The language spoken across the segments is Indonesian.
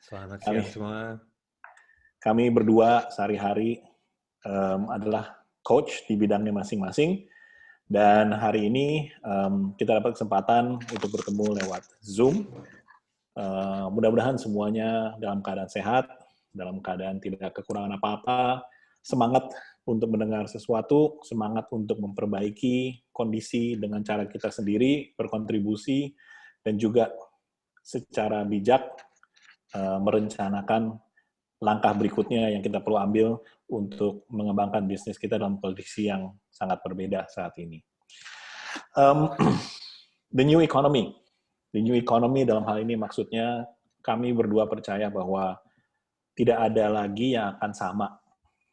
Selamat Kami siang semua. kami berdua sehari-hari adalah coach di bidangnya masing-masing, dan hari ini kita dapat kesempatan untuk bertemu lewat Zoom. Mudah-mudahan semuanya dalam keadaan sehat, dalam keadaan tidak kekurangan apa-apa, semangat untuk mendengar sesuatu, semangat untuk memperbaiki kondisi dengan cara kita sendiri, berkontribusi, dan juga secara bijak merencanakan langkah berikutnya yang kita perlu ambil untuk mengembangkan bisnis kita dalam kondisi yang sangat berbeda saat ini. Um, the new economy. The new economy dalam hal ini maksudnya kami berdua percaya bahwa tidak ada lagi yang akan sama.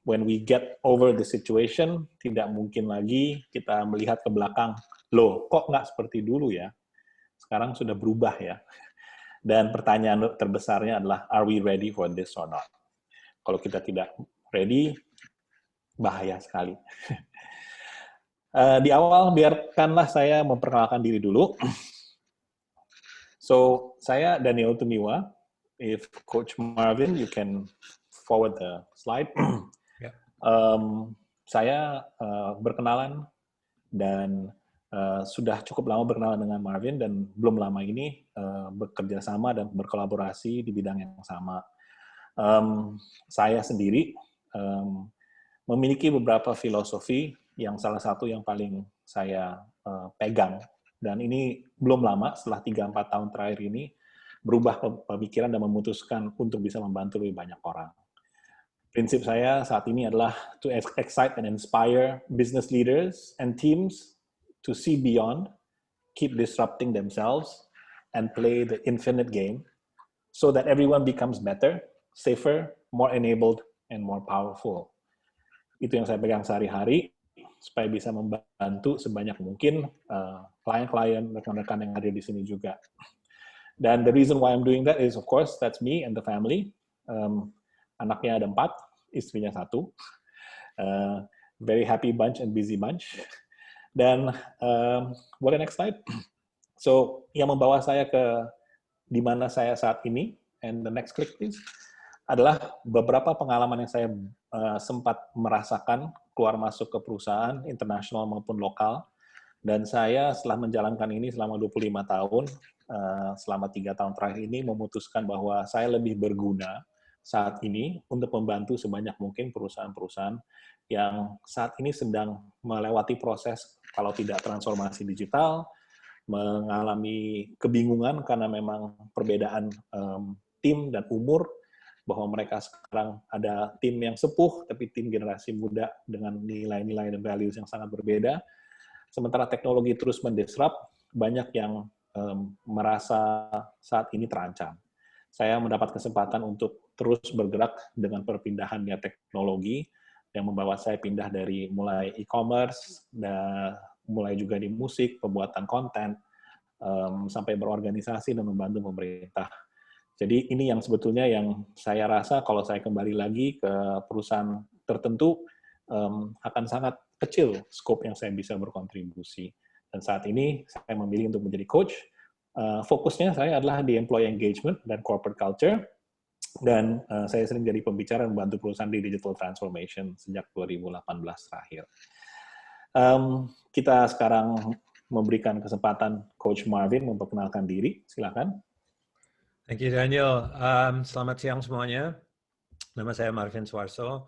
When we get over the situation, tidak mungkin lagi kita melihat ke belakang, loh kok nggak seperti dulu ya? Sekarang sudah berubah ya. Dan pertanyaan terbesarnya adalah, are we ready for this or not? Kalau kita tidak ready, bahaya sekali. Di awal, biarkanlah saya memperkenalkan diri dulu. So, saya Daniel Tumiwa. If Coach Marvin, you can forward the slide. Ya. Saya berkenalan dan sudah cukup lama berkenalan dengan Marvin, dan belum lama ini bekerja sama dan berkolaborasi di bidang yang sama. Saya sendiri memiliki beberapa filosofi yang salah satu yang paling saya pegang, dan ini belum lama, setelah 3-4 tahun terakhir ini, berubah pemikiran dan memutuskan untuk bisa membantu lebih banyak orang. Prinsip saya saat ini adalah to excite and inspire business leaders and teams to see beyond, keep disrupting themselves, and play the infinite game so that everyone becomes better, safer, more enabled, and more powerful. Itu yang saya pegang sehari-hari, supaya bisa membantu sebanyak mungkin klien-klien, rekan-rekan yang hadir di sini juga. Dan the reason why I'm doing that is, of course, that's me and the family. Anaknya ada 4, istrinya 1. Very happy bunch and busy bunch. Dan boleh next slide. So, yang membawa saya ke di mana saya saat ini, and the next click please, adalah beberapa pengalaman yang saya sempat merasakan keluar masuk ke perusahaan internasional maupun lokal, dan saya setelah menjalankan ini selama 25 tahun, selama 3 tahun terakhir ini memutuskan bahwa saya lebih berguna saat ini untuk membantu sebanyak mungkin perusahaan-perusahaan yang saat ini sedang melewati proses, kalau tidak transformasi digital, mengalami kebingungan karena memang perbedaan tim dan umur, bahwa mereka sekarang ada tim yang sepuh, tapi tim generasi muda dengan nilai-nilai dan values yang sangat berbeda. Sementara teknologi terus mendisrupt, banyak yang merasa saat ini terancam. Saya mendapat kesempatan untuk terus bergerak dengan perpindahannya teknologi, yang membawa saya pindah dari mulai e-commerce, mulai juga di musik, pembuatan konten, sampai berorganisasi dan membantu pemerintah. Jadi ini yang sebetulnya yang saya rasa kalau saya kembali lagi ke perusahaan tertentu, akan sangat kecil skop yang saya bisa berkontribusi. Dan saat ini saya memilih untuk menjadi coach. Fokusnya saya adalah di employee engagement dan corporate culture, dan saya sering jadi pembicara membantu perusahaan di digital transformation sejak 2018 terakhir. Kita sekarang memberikan kesempatan Coach Marvin memperkenalkan diri. Silakan. Thank you, Daniel. Selamat siang semuanya. Nama saya Marvin Suarso.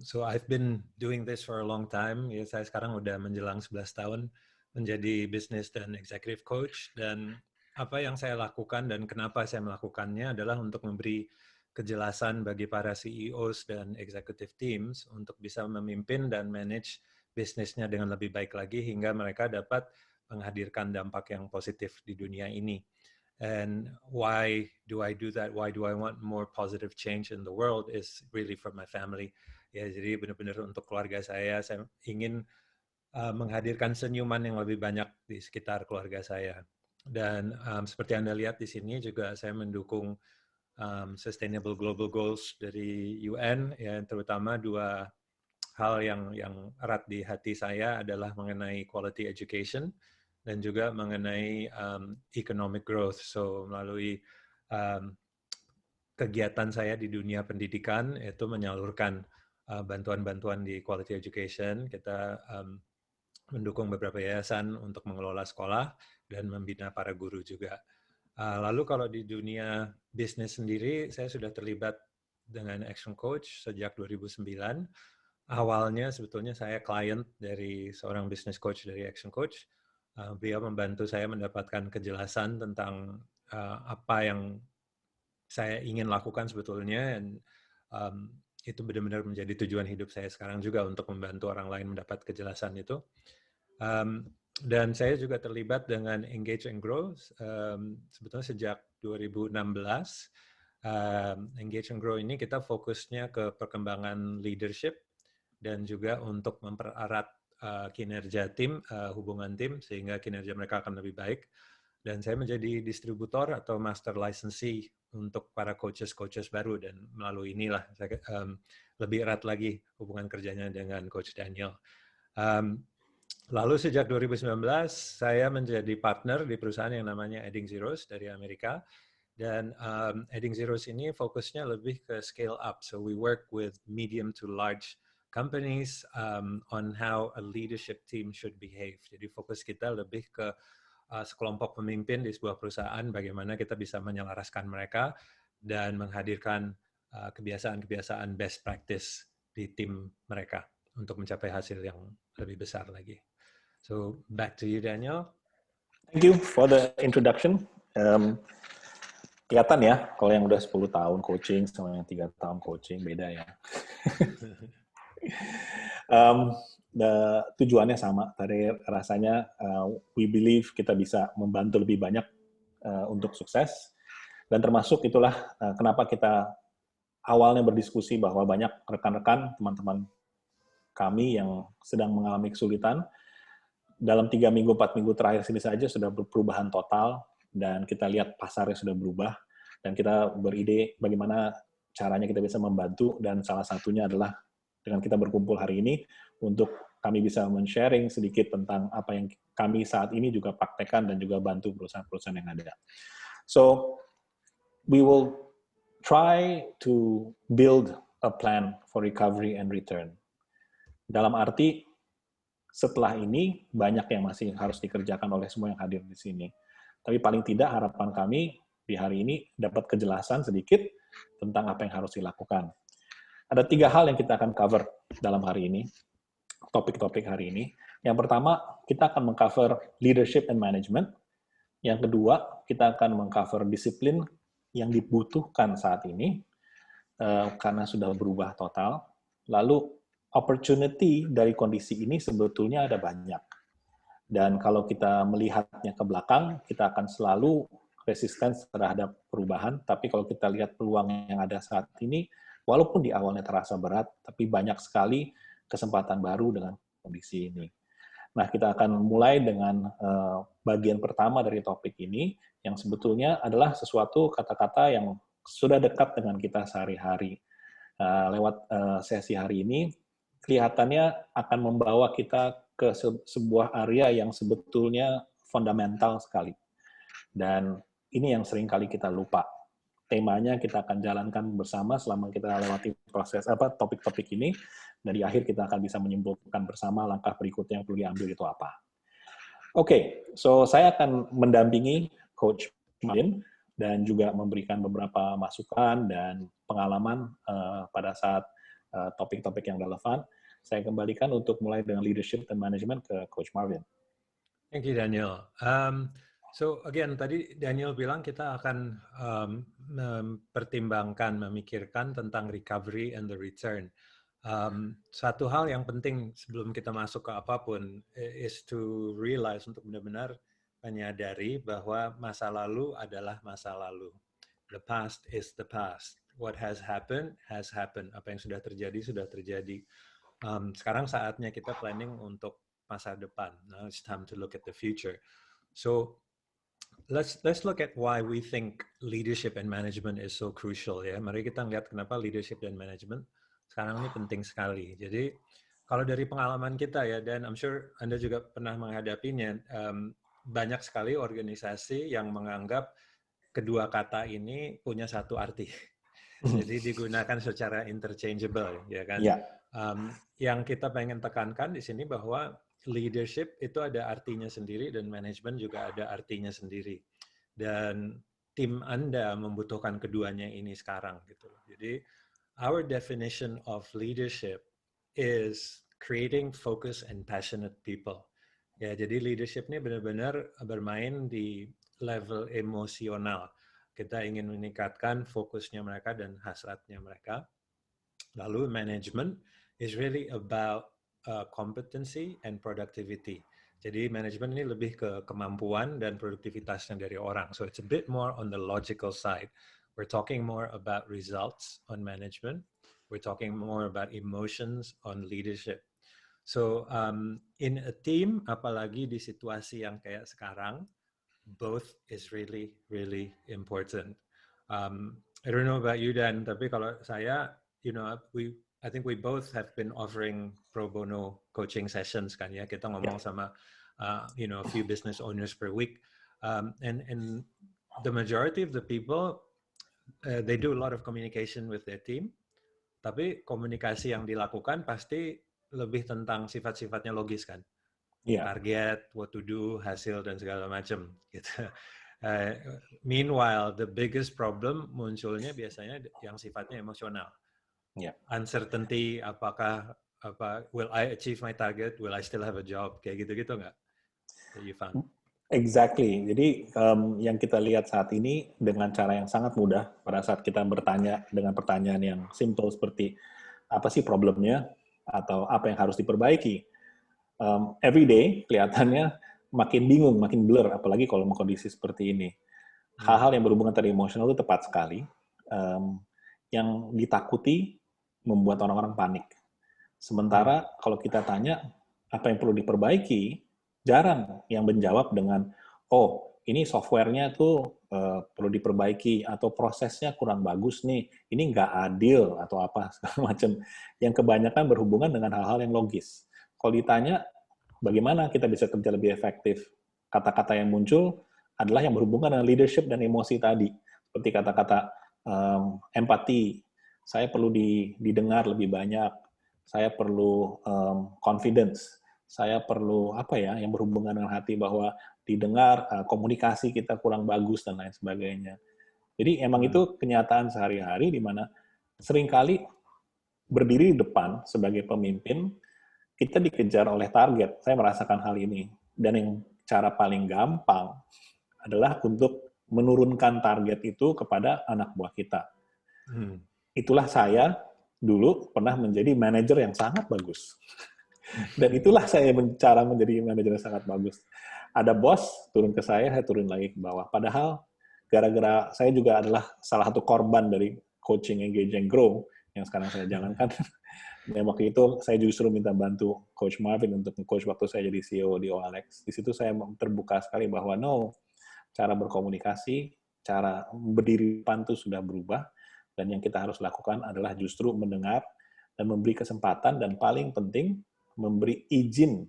So I've been doing this for a long time. Ya, saya sekarang udah menjelang 11 tahun menjadi business dan executive coach. Dan apa yang saya lakukan dan kenapa saya melakukannya adalah untuk memberi kejelasan bagi para CEOs dan executive teams untuk bisa memimpin dan manage bisnisnya dengan lebih baik lagi hingga mereka dapat menghadirkan dampak yang positif di dunia ini. And why do I do that? Why do I want more positive change in the world? Is really for my family. Ya, jadi benar-benar untuk keluarga saya ingin menghadirkan senyuman yang lebih banyak di sekitar keluarga saya. Dan seperti Anda lihat di sini juga saya mendukung Sustainable Global Goals dari UN, ya, terutama 2 hal yang erat di hati saya adalah mengenai quality education dan juga mengenai economic growth. So melalui kegiatan saya di dunia pendidikan itu menyalurkan bantuan-bantuan di quality education. Kita mendukung beberapa yayasan untuk mengelola sekolah dan membina para guru juga. Lalu kalau di dunia bisnis sendiri, saya sudah terlibat dengan Action Coach sejak 2009. Awalnya sebetulnya saya klien dari seorang business coach dari Action Coach. Beliau membantu saya mendapatkan kejelasan tentang apa yang saya ingin lakukan sebetulnya, dan itu benar-benar menjadi tujuan hidup saya sekarang juga untuk membantu orang lain mendapat kejelasan itu. Dan saya juga terlibat dengan Engage and Grow sebetulnya sejak 2016. Engage and Grow ini kita fokusnya ke perkembangan leadership dan juga untuk mempererat kinerja tim, hubungan tim, sehingga kinerja mereka akan lebih baik. Dan saya menjadi distributor atau master licensee untuk para coaches baru, dan melalui inilah saya lebih erat lagi hubungan kerjanya dengan Coach Daniel. Lalu sejak 2019 saya menjadi partner di perusahaan yang namanya Adding Zeros dari Amerika, dan Adding Zeros ini fokusnya lebih ke scale up. So we work with medium to large companies on how a leadership team should behave. Jadi fokus kita lebih ke sekelompok pemimpin di sebuah perusahaan, bagaimana kita bisa menyelaraskan mereka dan menghadirkan kebiasaan-kebiasaan best practice di tim mereka untuk mencapai hasil yang lebih besar lagi. So back to you, Daniel. Thank you for the introduction. Kelihatan ya, kalau yang udah 10 tahun coaching sama yang 3 tahun coaching, beda ya. Tujuannya sama. Tadi rasanya we believe kita bisa membantu lebih banyak untuk sukses. Dan termasuk itulah kenapa kita awalnya berdiskusi bahwa banyak rekan-rekan, teman-teman kami yang sedang mengalami kesulitan. Dalam 3 minggu, 4 minggu terakhir sini saja sudah perubahan total, dan kita lihat pasarnya sudah berubah, dan kita beride bagaimana caranya kita bisa membantu, dan salah satunya adalah dengan kita berkumpul hari ini untuk kami bisa men-sharing sedikit tentang apa yang kami saat ini juga praktekkan dan juga bantu perusahaan-perusahaan yang ada. So, we will try to build a plan for recovery and return. Dalam arti, setelah ini banyak yang masih harus dikerjakan oleh semua yang hadir di sini. Tapi paling tidak harapan kami di hari ini dapat kejelasan sedikit tentang apa yang harus dilakukan. Ada 3 hal yang kita akan cover dalam hari ini, topik-topik hari ini. Yang pertama, kita akan mengcover leadership and management. Yang kedua, kita akan mengcover disiplin yang dibutuhkan saat ini, karena sudah berubah total. Lalu, opportunity dari kondisi ini sebetulnya ada banyak. Dan kalau kita melihatnya ke belakang, kita akan selalu resisten terhadap perubahan. Tapi kalau kita lihat peluang yang ada saat ini, walaupun di awalnya terasa berat, tapi banyak sekali kesempatan baru dengan kondisi ini. Nah, kita akan mulai dengan bagian pertama dari topik ini, yang sebetulnya adalah sesuatu kata-kata yang sudah dekat dengan kita sehari-hari. Lewat sesi hari ini, kelihatannya akan membawa kita ke sebuah area yang sebetulnya fundamental sekali. Dan ini yang sering kali kita lupa. Temanya kita akan jalankan bersama selama kita lewati proses topik-topik ini, dan di akhir kita akan bisa menyimpulkan bersama langkah berikutnya yang perlu diambil itu apa. Oke, so saya akan mendampingi Coach Marvin dan juga memberikan beberapa masukan dan pengalaman pada saat topik-topik yang relevan. Saya kembalikan untuk mulai dengan leadership dan management ke Coach Marvin. Thank you, Daniel. So again, tadi Daniel bilang kita akan mempertimbangkan, memikirkan tentang recovery and the return. Satu hal yang penting sebelum kita masuk ke apapun is to realize, untuk benar-benar menyadari bahwa masa lalu adalah masa lalu. The past is the past. What has happened has happened. Apa yang sudah terjadi sudah terjadi. Sekarang saatnya kita planning untuk masa depan. Now it's time to look at the future. So let's look at why we think leadership and management is so crucial ya. Mari kita lihat kenapa leadership dan management sekarang ini penting sekali. Jadi kalau dari pengalaman kita ya, dan I'm sure Anda juga pernah menghadapinya, banyak sekali organisasi yang menganggap kedua kata ini punya satu arti. Jadi digunakan secara interchangeable, ya kan? Ya, Yang kita pengen tekankan di sini bahwa leadership itu ada artinya sendiri dan manajemen juga ada artinya sendiri. Dan tim Anda membutuhkan keduanya ini sekarang gitu. Jadi our definition of leadership is creating focused and passionate people. Ya, jadi leadership ini benar-benar bermain di level emosional. Kita ingin meningkatkan fokusnya mereka dan hasratnya mereka. Lalu management is really about competency and productivity. Jadi manajemen ini lebih ke kemampuan dan produktivitasnya dari orang. So it's a bit more on the logical side. We're talking more about results on management. We're talking more about emotions on leadership. So in a team, apalagi di situasi yang kayak sekarang, both is really, really important. I don't know about you, Dan, tapi kalau saya, I think we both have been offering pro bono coaching sessions kan ya. Kita ngomong sama, a few business owners per week, and the majority of the people, they do a lot of communication with their team. Tapi komunikasi yang dilakukan pasti lebih tentang sifat-sifatnya logis kan. Target, what to do, hasil dan segala macam gitu. Meanwhile, the biggest problem munculnya biasanya yang sifatnya emosional. Uncertainty, will I achieve my target? Will I still have a job? Kayak gitu-gitu nggak? That you found? Exactly. Jadi yang kita lihat saat ini dengan cara yang sangat mudah pada saat kita bertanya dengan pertanyaan yang simple seperti apa sih problemnya atau apa yang harus diperbaiki. Every day kelihatannya makin bingung, makin blur, apalagi kalau kondisi seperti ini. Hal-hal yang berhubungan tadi emosional itu tepat sekali. Yang ditakuti membuat orang-orang panik. Sementara kalau kita tanya apa yang perlu diperbaiki, jarang yang menjawab dengan, oh ini softwarenya tuh perlu diperbaiki, atau prosesnya kurang bagus nih, ini nggak adil, atau apa, segala macam. Yang kebanyakan berhubungan dengan hal-hal yang logis. Kalau ditanya, bagaimana kita bisa kerja lebih efektif? Kata-kata yang muncul adalah yang berhubungan dengan leadership dan emosi tadi. Seperti kata-kata empati, saya perlu didengar lebih banyak, saya perlu confidence, saya perlu yang berhubungan dengan hati bahwa didengar, komunikasi kita kurang bagus, dan lain sebagainya. Jadi emang itu kenyataan sehari-hari di mana seringkali berdiri di depan sebagai pemimpin, kita dikejar oleh target. Saya merasakan hal ini. Dan yang cara paling gampang adalah untuk menurunkan target itu kepada anak buah kita. Itulah saya dulu pernah menjadi manajer yang sangat bagus. Dan itulah saya cara menjadi manajer yang sangat bagus. Ada bos, turun ke saya turun lagi ke bawah. Padahal gara-gara saya juga adalah salah satu korban dari coaching Engage and Grow yang sekarang saya jalankan. Dan waktu itu saya justru minta bantu Coach Marvin untuk coach waktu saya jadi CEO di OLX. Di situ saya terbuka sekali bahwa cara berkomunikasi, cara berdiri depan itu sudah berubah, dan yang kita harus lakukan adalah justru mendengar dan memberi kesempatan, dan paling penting memberi izin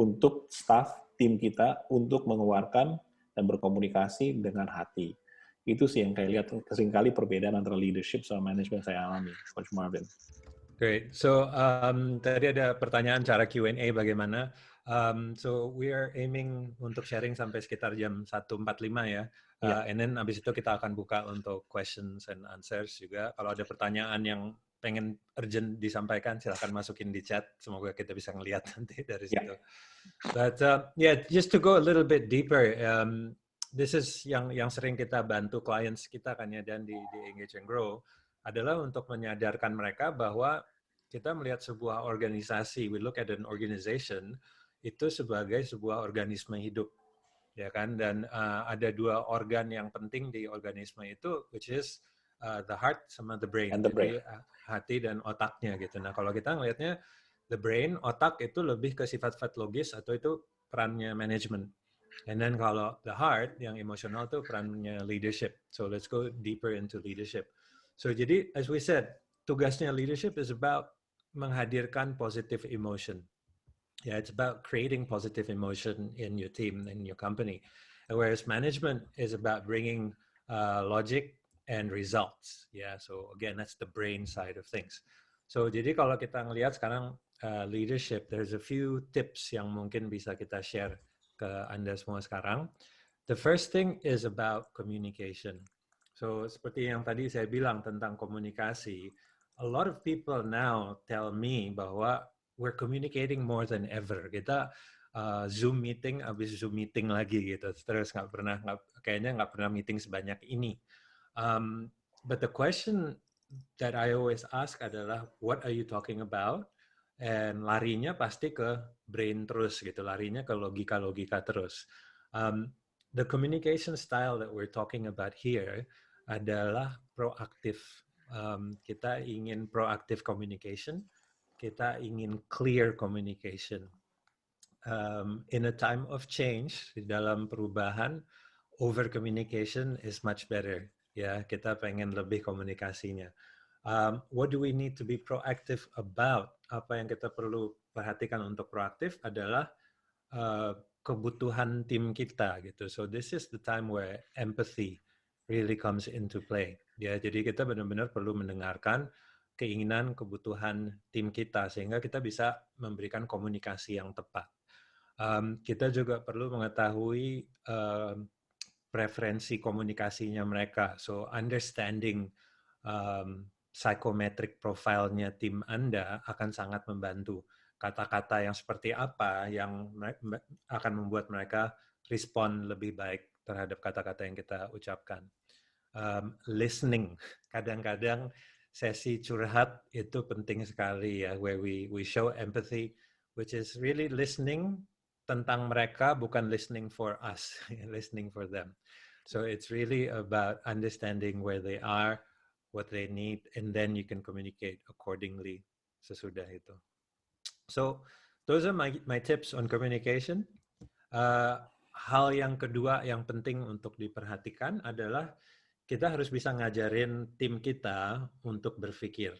untuk staff tim kita untuk mengeluarkan dan berkomunikasi dengan hati. Itu sih yang saya lihat seringkali perbedaan antara leadership sama manajemen saya alami, Coach Marvin. Great. So tadi ada pertanyaan cara Q&A bagaimana. So we are aiming untuk sharing sampai sekitar jam 1.45 ya. And then abis itu kita akan buka untuk questions and answers juga. Kalau ada pertanyaan yang pengen urgent disampaikan, silakan masukin di chat. Semoga kita bisa ngelihat nanti dari situ. But just to go a little bit deeper, this is yang sering kita bantu clients kita kan ya, dan di Engage and Grow, adalah untuk menyadarkan mereka bahwa kita melihat sebuah organisasi, we look at an organization, itu sebagai sebuah organisme hidup, ya kan? Dan ada dua organ yang penting di organisme itu, which is the heart sama the brain. Jadi hati dan otaknya gitu. Nah kalau kita ngelihatnya the brain, otak itu lebih ke sifat-sifat logis atau itu perannya manajemen. And then kalau the heart, yang emosional itu perannya leadership. So let's go deeper into leadership. So jadi, as we said, tugasnya leadership is about menghadirkan positive emotion. Yeah, it's about creating positive emotion in your team, in your company. Whereas management is about bringing logic and results. So again, that's the brain side of things. So jadi kalau kita ngelihat sekarang leadership, there's a few tips yang mungkin bisa kita share ke Anda semua sekarang. The first thing is about communication. So seperti yang tadi saya bilang tentang komunikasi, a lot of people now tell me bahwa we're communicating more than ever. Kita Zoom meeting, habis Zoom meeting lagi gitu. Terus kayaknya nggak pernah meeting sebanyak ini. But the question that I always ask adalah, what are you talking about? And larinya pasti ke brain terus gitu, larinya ke logika-logika terus. The communication style that we're talking about here adalah proaktif. Kita ingin proactive communication, kita ingin clear communication. In a time of change, di dalam perubahan, over communication is much better. Kita pengen lebih komunikasinya. What do we need to be proactive about? Apa yang kita perlu perhatikan untuk proaktif adalah kebutuhan tim kita gitu. So this is the time where empathy really comes into play. Jadi kita benar-benar perlu mendengarkan keinginan, kebutuhan tim kita sehingga kita bisa memberikan komunikasi yang tepat. Kita juga perlu mengetahui preferensi komunikasinya mereka. So understanding psychometric profile-nya tim Anda akan sangat membantu. Kata-kata yang seperti apa yang akan membuat mereka respon lebih baik terhadap kata-kata yang kita ucapkan. Listening. Kadang-kadang sesi curhat itu penting sekali where we show empathy, which is really listening tentang mereka, bukan listening for us, listening for them. So it's really about understanding where they are, what they need, and then you can communicate accordingly sesudah itu. So those are my tips on communication. Hal yang kedua yang penting untuk diperhatikan adalah kita harus bisa ngajarin tim kita untuk berpikir.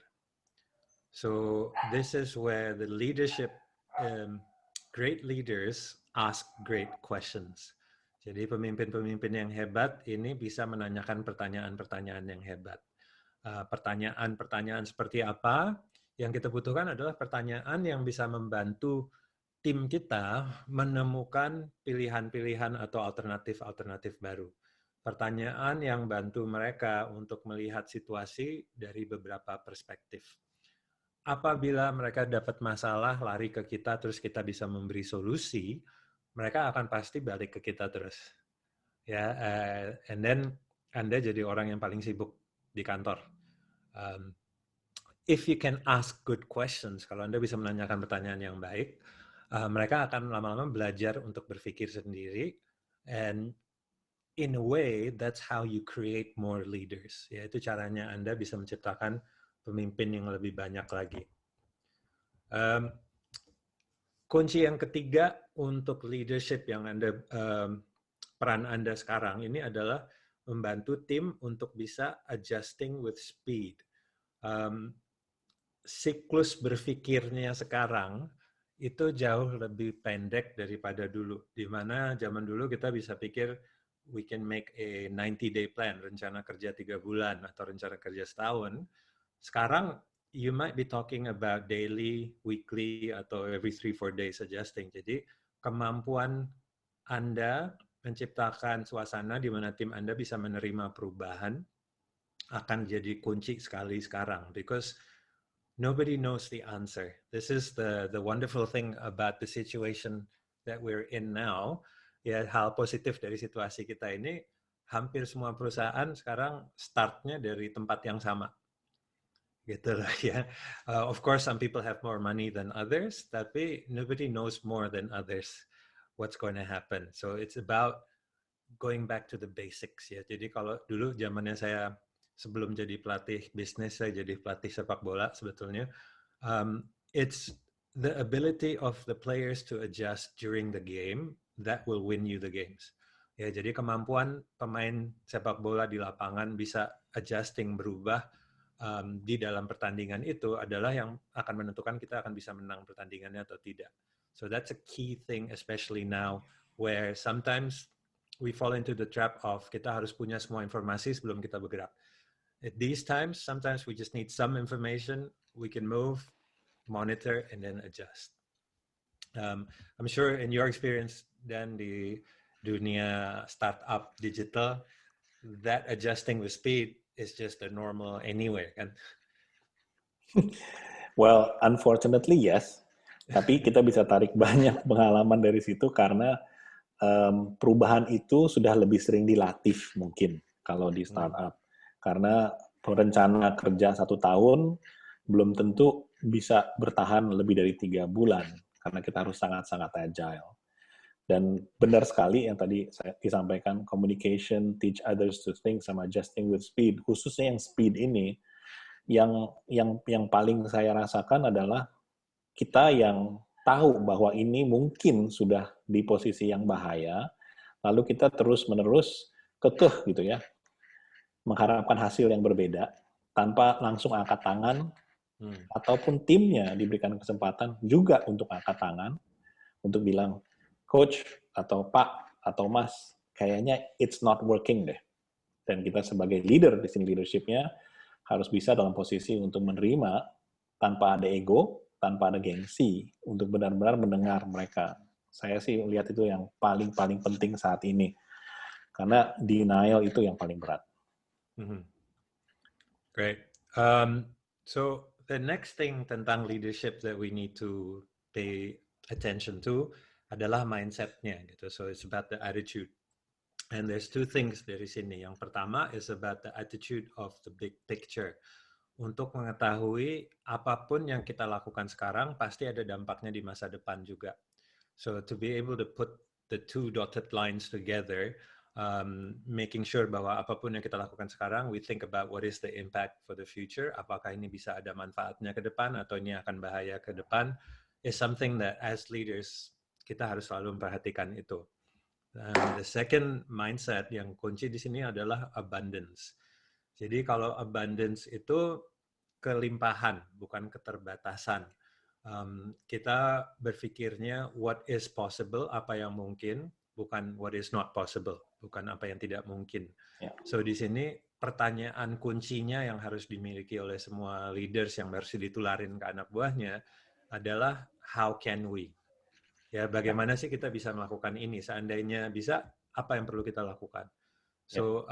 So this is where the leadership, great leaders ask great questions. Jadi pemimpin-pemimpin yang hebat ini bisa menanyakan pertanyaan-pertanyaan yang hebat. Pertanyaan-pertanyaan seperti apa? Yang kita butuhkan adalah pertanyaan yang bisa membantu tim kita menemukan pilihan-pilihan atau alternatif-alternatif baru. Pertanyaan yang bantu mereka untuk melihat situasi dari beberapa perspektif. Apabila mereka dapat masalah, lari ke kita, terus kita bisa memberi solusi, mereka akan pasti balik ke kita terus. And then Anda jadi orang yang paling sibuk di kantor. If you can ask good questions, kalau Anda bisa menanyakan pertanyaan yang baik, mereka akan lama-lama belajar untuk berpikir sendiri, and in a way, that's how you create more leaders. Itu caranya Anda bisa menciptakan pemimpin yang lebih banyak lagi. Kunci yang ketiga untuk leadership yang peran Anda sekarang ini adalah membantu tim untuk bisa adjusting with speed. Siklus berpikirnya sekarang itu jauh lebih pendek daripada dulu. Di mana zaman dulu kita bisa pikir we can make a 90-day plan, rencana kerja 3 bulan atau rencana kerja setahun. Sekarang you might be talking about daily, weekly, atau every 3-4 days adjusting. Jadi kemampuan Anda menciptakan suasana di mana tim Anda bisa menerima perubahan akan jadi kunci sekali sekarang. Because nobody knows the answer. This is the wonderful thing about the situation that we're in now. Hal positif dari situasi kita ini, hampir semua perusahaan sekarang startnya dari tempat yang sama. Gitu lah ya. Of course, some people have more money than others, tapi nobody knows more than others what's going to happen. So it's about going back to the basics ya. Jadi kalau dulu zamannya saya sebelum jadi pelatih bisnis, saya jadi pelatih sepak bola sebetulnya. It's the ability of the players to adjust during the game that will win you the games. Ya, jadi kemampuan pemain sepak bola di lapangan bisa adjusting, berubah di dalam pertandingan itu adalah yang akan menentukan kita akan bisa menang pertandingannya atau tidak. So that's a key thing, especially now, where sometimes we fall into the trap of kita harus punya semua informasi sebelum kita bergerak. at these times, sometimes we just need some information. We can move, monitor, and then adjust. I'm sure in your experience, Dan, di dunia startup digital, that adjusting with speed is just a normal anyway, kan? Well, unfortunately yes. Tapi kita bisa tarik banyak pengalaman dari situ karena perubahan itu sudah lebih sering dilatih mungkin kalau di startup. Karena rencana kerja 1 tahun belum tentu bisa bertahan lebih dari 3 bulan karena kita harus sangat-sangat agile. Dan benar sekali yang tadi saya disampaikan, communication, teach others to think, sama adjusting with speed. Khususnya yang speed ini, yang paling saya rasakan adalah kita yang tahu bahwa ini mungkin sudah di posisi yang bahaya, lalu kita terus-menerus kekeh gitu ya, mengharapkan hasil yang berbeda, tanpa langsung angkat tangan, ataupun timnya diberikan kesempatan juga untuk angkat tangan, untuk bilang, Coach, atau Pak, atau Mas, kayaknya it's not working deh. Dan kita sebagai leader di sini, leadership-nya harus bisa dalam posisi untuk menerima tanpa ada ego, tanpa ada gengsi, untuk benar-benar mendengar mereka. Saya sih lihat itu yang paling penting saat ini. Karena denial itu yang paling berat. Great. So the next thing tentang leadership that we need to pay attention to adalah mindset-nya gitu. So it's about the attitude. And there's 2 things dari sini. Yang pertama is about the attitude of the big picture. Untuk mengetahui apapun yang kita lakukan sekarang pasti ada dampaknya di masa depan juga. So to be able to put the 2 dotted lines together, making sure bahwa apapun yang kita lakukan sekarang, we think about what is the impact for the future. Apakah ini bisa ada manfaatnya ke depan atau ini akan bahaya ke depan, is something that as leaders kita harus selalu memperhatikan itu. The second mindset yang kunci di sini adalah abundance. Jadi kalau abundance itu kelimpahan, bukan keterbatasan. Kita berpikirnya what is possible, apa yang mungkin, bukan what is not possible, bukan apa yang tidak mungkin. Yeah. So di sini pertanyaan kuncinya yang harus dimiliki oleh semua leaders yang harus ditularin ke anak buahnya adalah how can we? Ya, bagaimana sih kita bisa melakukan ini? Seandainya bisa, apa yang perlu kita lakukan? So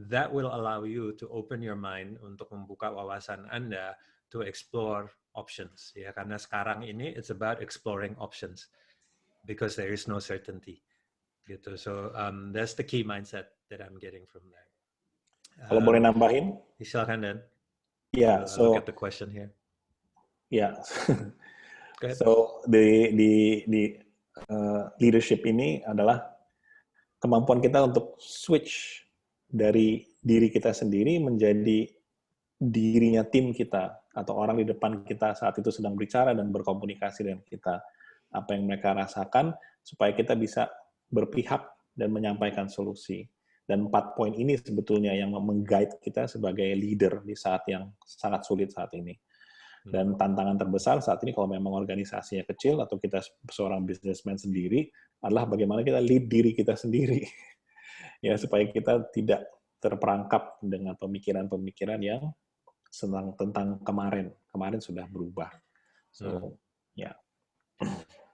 that will allow you to open your mind untuk membuka wawasan Anda to explore options. Ya, karena sekarang ini it's about exploring options because there is no certainty. Gitu. So that's the key mindset that I'm getting from that. Kalau boleh nambahin? Silakan Dan. Yeah, Look at the question here. Yeah. Go ahead. So di leadership ini adalah kemampuan kita untuk switch dari diri kita sendiri menjadi dirinya tim kita atau orang di depan kita saat itu sedang bicara dan berkomunikasi dengan kita. Apa yang mereka rasakan supaya kita bisa berpihak dan menyampaikan solusi. Dan 4 poin ini sebetulnya yang meng-guide kita sebagai leader di saat yang sangat sulit saat ini. Dan tantangan terbesar saat ini kalau memang organisasinya kecil atau kita seorang businessman sendiri adalah bagaimana kita lead diri kita sendiri. Ya, supaya kita tidak terperangkap dengan pemikiran-pemikiran yang tentang kemarin. Kemarin sudah berubah. So, yeah.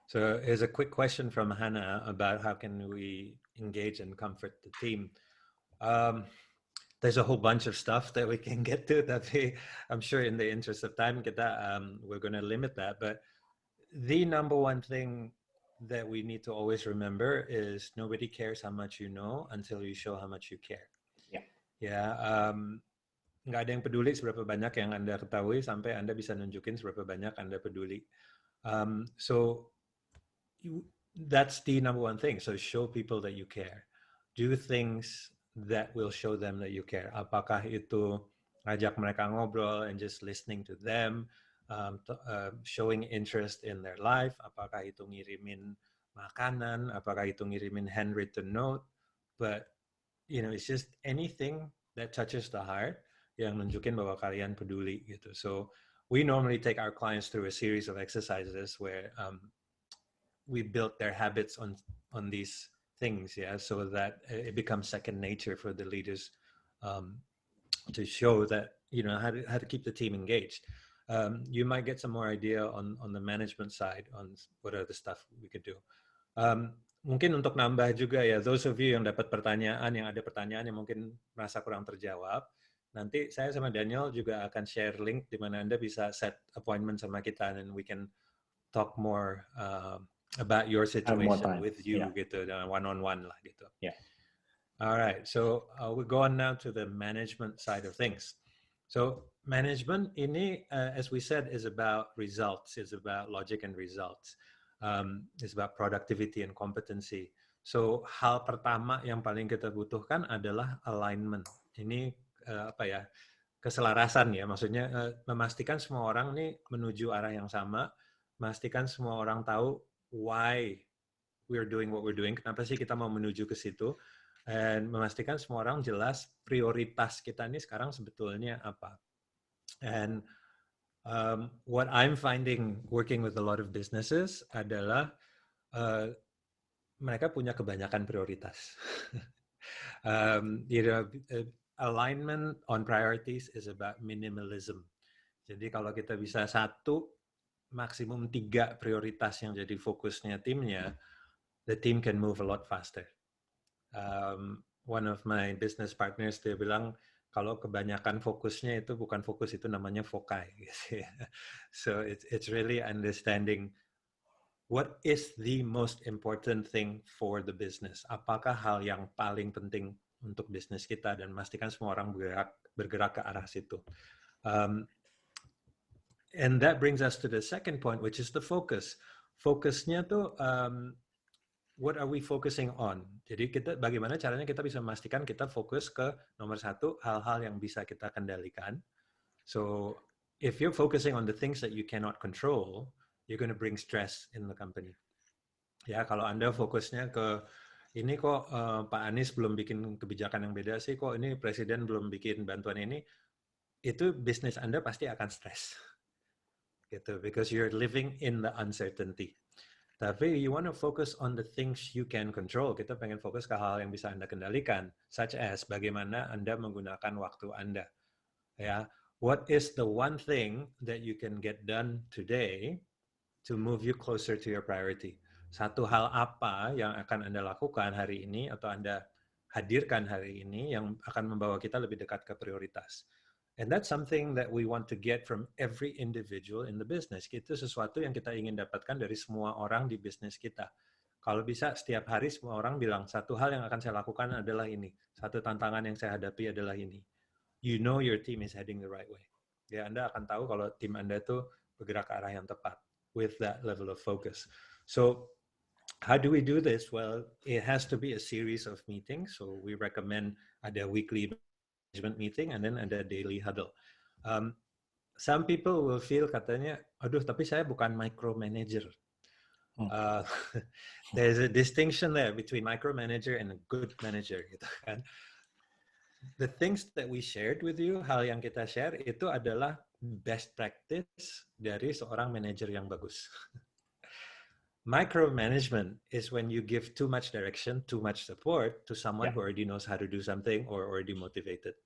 So here's a quick question from Hannah about how can we engage and comfort the team. There's a whole bunch of stuff that we can get to, tapi I'm sure in the interest of time we're going to limit that. But the number one thing that we need to always remember is nobody cares how much you know until you show how much you care. Nggak ada yang peduli seberapa banyak yang Anda ketahui sampai Anda bisa nunjukin seberapa banyak Anda peduli. So that's the number one thing. So show people that you care. Do things that will show them that you care. Apakah itu ngajak mereka ngobrol and just listening to them, showing interest in their life. Apakah itu ngirimin makanan, apakah itu ngirimin handwritten note. But it's just anything that touches the heart yang nunjukin bahwa kalian peduli gitu. So we normally take our clients through a series of exercises where we build their habits on these things, so that it becomes second nature for the leaders to show that how to keep the team engaged. You might get some more idea on the management side on what are the stuff we could do. Mungkin untuk nambah juga ya, those of you yang dapat pertanyaan, yang ada pertanyaan yang mungkin merasa kurang terjawab, nanti saya sama Daniel juga akan share link di mana Anda bisa set appointment sama kita and we can talk more about your situation with you gitu, one-on-one lah gitu. Yeah. All right, so we go on now to the management side of things. So management ini, as we said, is about results, is about logic and results. It's about productivity and competency. So hal pertama yang paling kita butuhkan adalah alignment. Ini keselarasan ya, maksudnya memastikan semua orang nih menuju arah yang sama, memastikan semua orang tahu why we're doing what we're doing, kenapa sih kita mau menuju ke situ, dan memastikan semua orang jelas prioritas kita nih sekarang sebetulnya apa. And what I'm finding working with a lot of businesses adalah mereka punya kebanyakan prioritas. Alignment on priorities is about minimalism. Jadi kalau kita bisa 1, maksimum 3 prioritas yang jadi fokusnya timnya, the team can move a lot faster. One of my business partners dia bilang, kalau kebanyakan fokusnya itu bukan fokus, itu namanya fokai. Gitu ya. So it's really understanding what is the most important thing for the business. Apakah hal yang paling penting untuk bisnis kita, dan memastikan semua orang bergerak ke arah situ. And that brings us to the second point, which is the focus. Fokusnya tuh what are we focusing on? Jadi bagaimana caranya kita bisa memastikan kita fokus ke nomor 1, hal-hal yang bisa kita kendalikan. So if you're focusing on the things that you cannot control, you're going to bring stress in the company. Ya, kalau Anda fokusnya ke ini kok Pak Anies belum bikin kebijakan yang beda sih, kok ini Presiden belum bikin bantuan ini, itu bisnis Anda pasti akan stres. Gitu, because you're living in the uncertainty. Tapi you want to focus on the things you can control. Kita pengen fokus ke hal yang bisa Anda kendalikan, such as bagaimana Anda menggunakan waktu Anda. Ya, what is the one thing that you can get done today to move you closer to your priority? Satu hal apa yang akan Anda lakukan hari ini atau Anda hadirkan hari ini yang akan membawa kita lebih dekat ke prioritas. And that's something that we want to get from every individual in the business. Itu sesuatu yang kita ingin dapatkan dari semua orang di bisnis kita. Kalau bisa setiap hari semua orang bilang, satu hal yang akan saya lakukan adalah ini. Satu tantangan yang saya hadapi adalah ini. You know your team is heading the right way. Ya, Anda akan tahu kalau tim Anda itu bergerak ke arah yang tepat with that level of focus. So, how do we do this? Well, it has to be a series of meetings. So, we recommend ada weekly management meeting and then ada daily huddle. Some people will feel katanya, aduh tapi saya bukan micromanager. There's a distinction there between micromanager and a good manager. Gitu kan. The things that we shared with you, hal yang kita share itu adalah best practice dari seorang manager yang bagus. Micromanagement is when you give too much direction, too much support to someone who already knows how to do something or already motivated.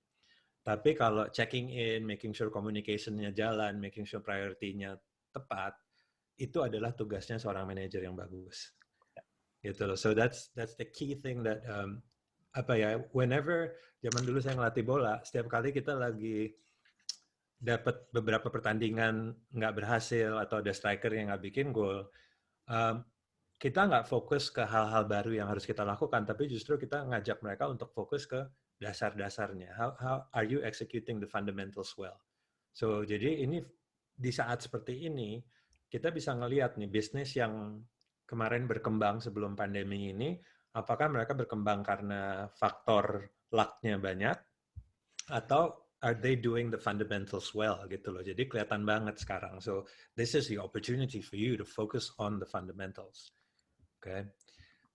Tapi kalau checking in, making sure communication-nya jalan, making sure priority-nya tepat, itu adalah tugasnya seorang manajer yang bagus. Gitu loh. So that's the key thing that whenever zaman dulu saya ngelatih bola, setiap kali kita lagi dapat beberapa pertandingan nggak berhasil atau ada striker yang nggak bikin gol, kita nggak fokus ke hal-hal baru yang harus kita lakukan, tapi justru kita ngajak mereka untuk fokus ke dasar-dasarnya. How are you executing the fundamentals well? So, jadi ini di saat seperti ini, kita bisa ngelihat nih bisnis yang kemarin berkembang sebelum pandemi ini, apakah mereka berkembang karena faktor luck-nya banyak, atau are they doing the fundamentals well gitu loh. Jadi kelihatan banget sekarang. So this is the opportunity for you to focus on the fundamentals. Okay.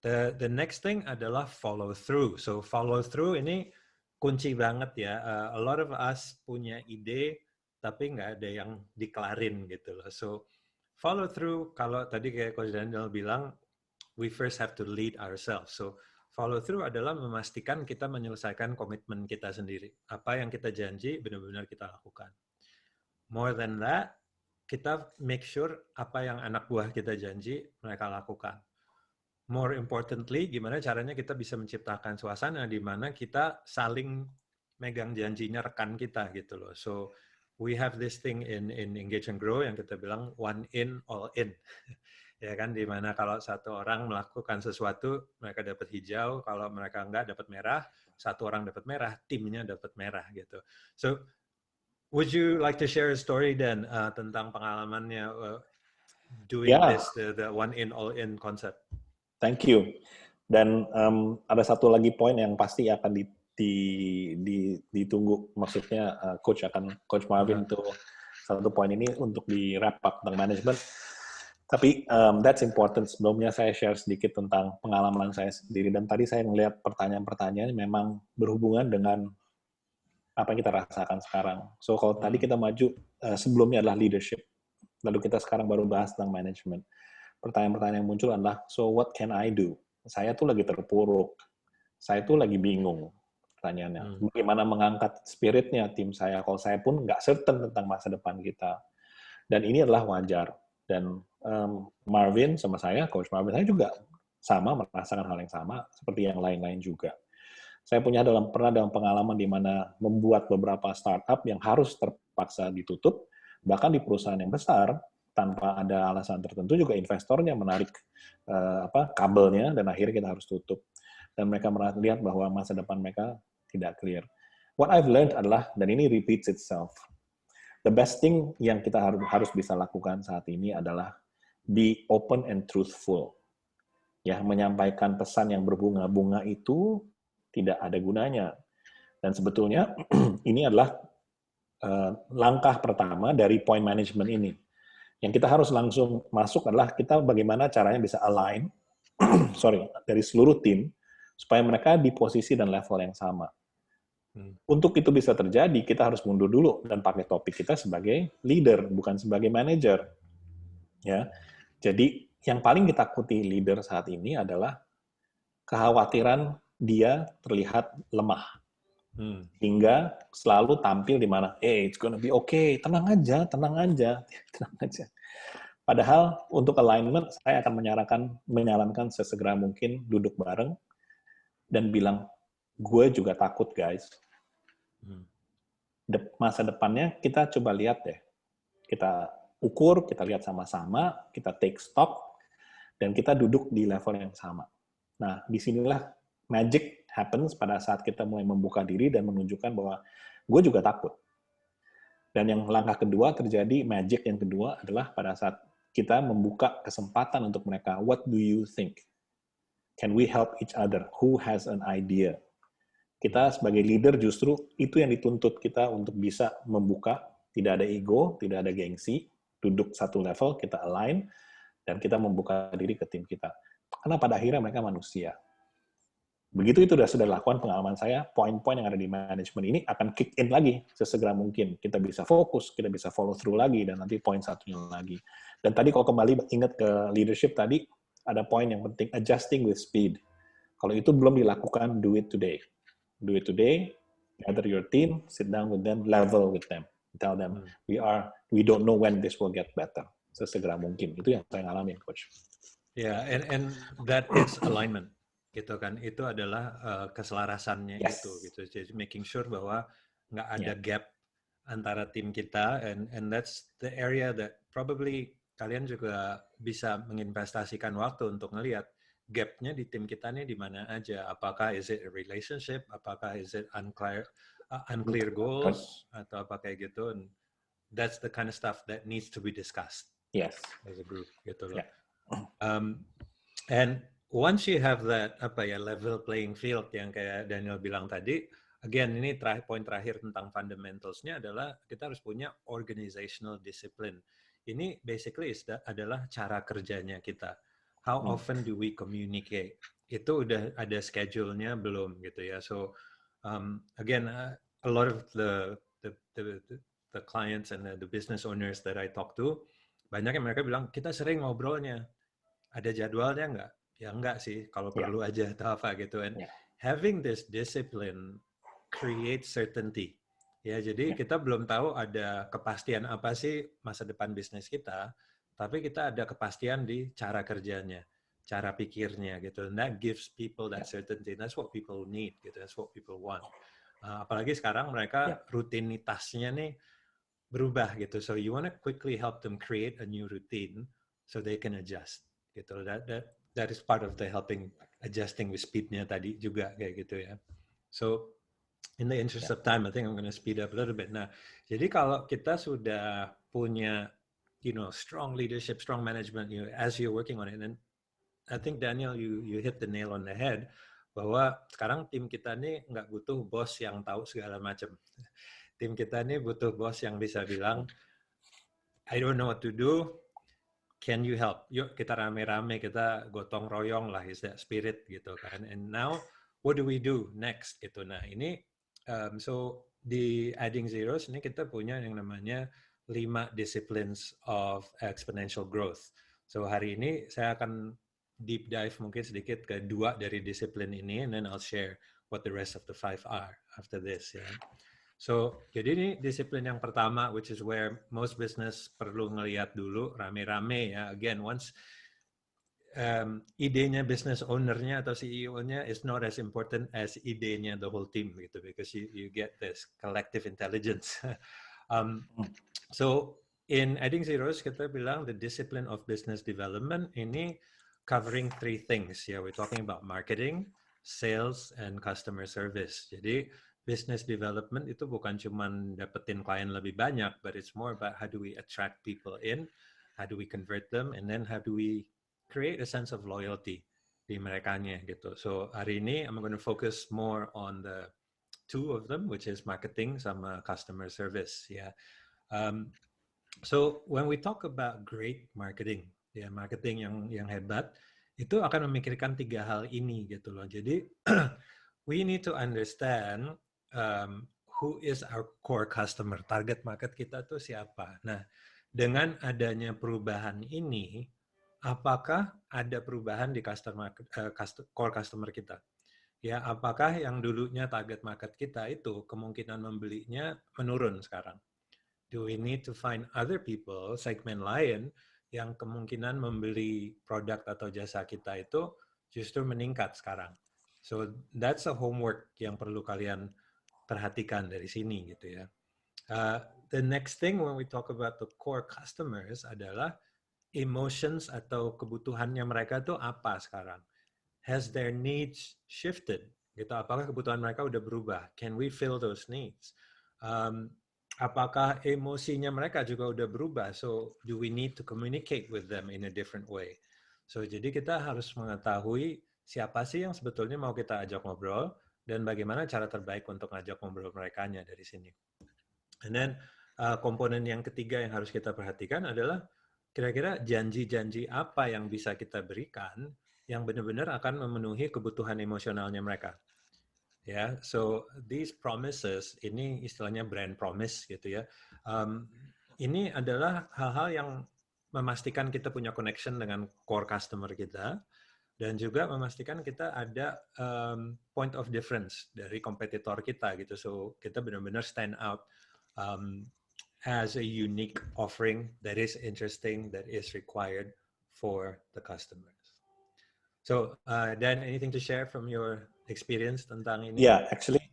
The next thing adalah follow through. So follow through ini kunci banget ya. A lot of us punya ide tapi nggak ada yang dikelarin gitu loh. So follow through, kalau tadi kayak Coach Daniel bilang, we first have to lead ourselves. So follow through adalah memastikan kita menyelesaikan komitmen kita sendiri. Apa yang kita janji benar-benar kita lakukan. More than that, kita make sure apa yang anak buah kita janji mereka lakukan. More importantly, gimana caranya kita bisa menciptakan suasana di mana kita saling megang janjinya rekan kita gitu loh. So we have this thing in Engage and Grow yang kita bilang one in, all in. Ya kan, di mana kalau satu orang melakukan sesuatu, mereka dapat hijau, kalau mereka enggak dapat merah, satu orang dapat merah, timnya dapat merah gitu. So would you like to share a story Dan tentang pengalamannya doing this, the one in, all in concept? Thank you. Dan ada satu lagi poin yang pasti akan ditunggu, maksudnya Coach Marvin tuh satu poin ini untuk di wrap up tentang manajemen. Tapi that's important. Sebelumnya saya share sedikit tentang pengalaman saya sendiri, dan tadi saya melihat pertanyaan-pertanyaan memang berhubungan dengan apa yang kita rasakan sekarang. So kalau tadi kita maju, sebelumnya adalah leadership, lalu kita sekarang baru bahas tentang manajemen. Pertanyaan-pertanyaan yang muncul adalah, so what can I do? Saya tuh lagi terpuruk, saya tuh lagi bingung. Pertanyaannya, bagaimana mengangkat spiritnya tim saya, kalau saya pun nggak certain tentang masa depan kita. Dan ini adalah wajar. Dan Marvin sama saya, Coach Marvin, saya juga sama merasakan hal yang sama, seperti yang lain-lain juga. Saya pernah dalam pengalaman di mana membuat beberapa startup yang harus terpaksa ditutup, bahkan di perusahaan yang besar, tanpa ada alasan tertentu juga investornya menarik kabelnya, dan akhirnya kita harus tutup. Dan mereka melihat bahwa masa depan mereka tidak clear. What I've learned adalah, dan ini repeats itself, the best thing yang kita harus bisa lakukan saat ini adalah be open and truthful. Ya, menyampaikan pesan yang berbunga-bunga itu tidak ada gunanya. Dan sebetulnya ini adalah langkah pertama dari point management ini. Yang kita harus langsung masuk adalah kita bagaimana caranya bisa align dari seluruh tim supaya mereka di posisi dan level yang sama. Untuk itu bisa terjadi, kita harus mundur dulu dan pakai topik kita sebagai leader, bukan sebagai manager. Ya, jadi yang paling ditakuti leader saat ini adalah kekhawatiran dia terlihat lemah, hingga selalu tampil di mana, it's gonna be okay, tenang aja, tenang aja. Padahal untuk alignment, saya akan menyarankan sesegera mungkin duduk bareng dan bilang, gue juga takut guys. Masa depannya kita coba lihat deh. Kita ukur, kita lihat sama-sama, kita take stock, dan kita duduk di level yang sama. Nah, disinilah magic happens pada saat kita mulai membuka diri dan menunjukkan bahwa gue juga takut. Dan yang langkah kedua terjadi, magic yang kedua adalah pada saat kita membuka kesempatan untuk mereka, what do you think? Can we help each other? Who has an idea? Kita sebagai leader justru itu yang dituntut kita untuk bisa membuka, tidak ada ego, tidak ada gengsi, duduk satu level, kita align, dan kita membuka diri ke tim kita. Karena pada akhirnya mereka manusia. Begitu itu sudah dilakukan pengalaman saya, poin-poin yang ada di manajemen ini akan kick in lagi sesegera mungkin. Kita bisa fokus, kita bisa follow through lagi, dan nanti poin satunya lagi. Dan tadi kalau kembali ingat ke leadership tadi, ada poin yang penting, adjusting with speed. Kalau itu belum dilakukan, do it today. Do it today, gather your team, sit down with them, level with them. Tell them, we don't know when this will get better. Sesegera mungkin. Itu yang saya ngalamin, Coach. Yeah, and that is alignment. Gitu kan, itu adalah keselarasannya itu gitu. Jadi making sure bahwa nggak ada gap antara tim kita, and that's the area that probably kalian juga bisa menginvestasikan waktu untuk ngelihat gapnya di tim kita nih di mana aja. Apakah is it a relationship, apakah is it unclear goals, atau apa kayak gitu. And that's the kind of stuff that needs to be discussed as a group gitu loh. And once you have that level playing field yang kayak Daniel bilang tadi, again ini poin terakhir tentang fundamentals-nya adalah kita harus punya organizational discipline. Ini basically adalah cara kerjanya kita. How often do we communicate? Itu udah ada schedule-nya belum gitu ya. So again, a lot of the clients and the business owners that I talk to, banyak yang mereka bilang kita sering ngobrolnya. Ada jadwalnya nggak? ya enggak sih, kalau Yeah. perlu aja atau apa gitu. And Yeah. having this discipline create certainty. Ya, jadi kita belum tahu ada kepastian apa sih masa depan bisnis kita, tapi kita ada kepastian di cara kerjanya, cara pikirnya gitu. And that gives people that certainty. That's what people need gitu. That's what people want. Apalagi sekarang mereka rutinitasnya nih berubah gitu. So you want to quickly help them create a new routine so they can adjust gitu. That is part of the helping adjusting with speed-nya tadi juga kayak gitu ya. So in the interest of time, I think I'm going to speed up a little bit. Nah, jadi kalau kita sudah punya, strong leadership, strong management, as you're working on it, and I think Daniel, you hit the nail on the head, bahwa sekarang tim kita nih nggak butuh bos yang tahu segala macam. Tim kita nih butuh bos yang bisa bilang, I don't know what to do, can you help? Yuk kita rame-rame, kita gotong royong lah, is that spirit gitu kan. And now, what do we do next gitu. Nah ini, so di Adding Zeros ini kita punya yang namanya 5 disciplines of exponential growth. So hari ini saya akan deep dive mungkin sedikit ke 2 dari disiplin ini, and then I'll share what the rest of the 5 are after this ya. So, jadi ini disiplin yang pertama, which is where most business perlu ngelihat dulu rame-rame ya. Again, once idenya business owner-nya atau CEO-nya is not as important as idenya the whole team gitu, because you get this collective intelligence. So, in Adding Zeros kita bilang the discipline of business development ini covering 3 things ya. We're talking about marketing, sales, and customer service. Jadi business development itu bukan cuma dapetin klien lebih banyak, but it's more about how do we attract people in, how do we convert them, and then how do we create a sense of loyalty di merekanya gitu. So hari ini I'm going to focus more on the 2 of them, which is marketing sama customer service. Yeah. So when we talk about great marketing, ya marketing yang hebat, itu akan memikirkan 3 hal ini gitu loh. Jadi we need to understand who is our core customer, target market kita tuh siapa. Nah, dengan adanya perubahan ini, apakah ada perubahan di core customer kita? Ya, apakah yang dulunya target market kita itu kemungkinan membelinya menurun sekarang? Do we need to find other people, segmen lain, yang kemungkinan membeli produk atau jasa kita itu justru meningkat sekarang? So that's a homework yang perlu kalian perhatikan dari sini gitu ya. The next thing when we talk about the core customers adalah emotions atau kebutuhannya mereka tuh apa sekarang? Has their needs shifted? Gitu. Apakah kebutuhan mereka udah berubah? Can we fill those needs? Apakah emosinya mereka juga udah berubah? So do we need to communicate with them in a different way? So jadi kita harus mengetahui siapa sih yang sebetulnya mau kita ajak ngobrol dan bagaimana cara terbaik untuk ngajak ngobrol merekanya dari sini. And then komponen yang ketiga yang harus kita perhatikan adalah kira-kira janji-janji apa yang bisa kita berikan yang benar-benar akan memenuhi kebutuhan emosionalnya mereka. Ya, so these promises, ini istilahnya brand promise gitu ya. Ini adalah hal-hal yang memastikan kita punya connection dengan core customer kita, dan juga memastikan kita ada point of difference dari kompetitor kita gitu. So kita benar-benar stand out as a unique offering that is interesting, that is required for the customers. So, Dan, anything to share from your experience tentang ini? Yeah, actually,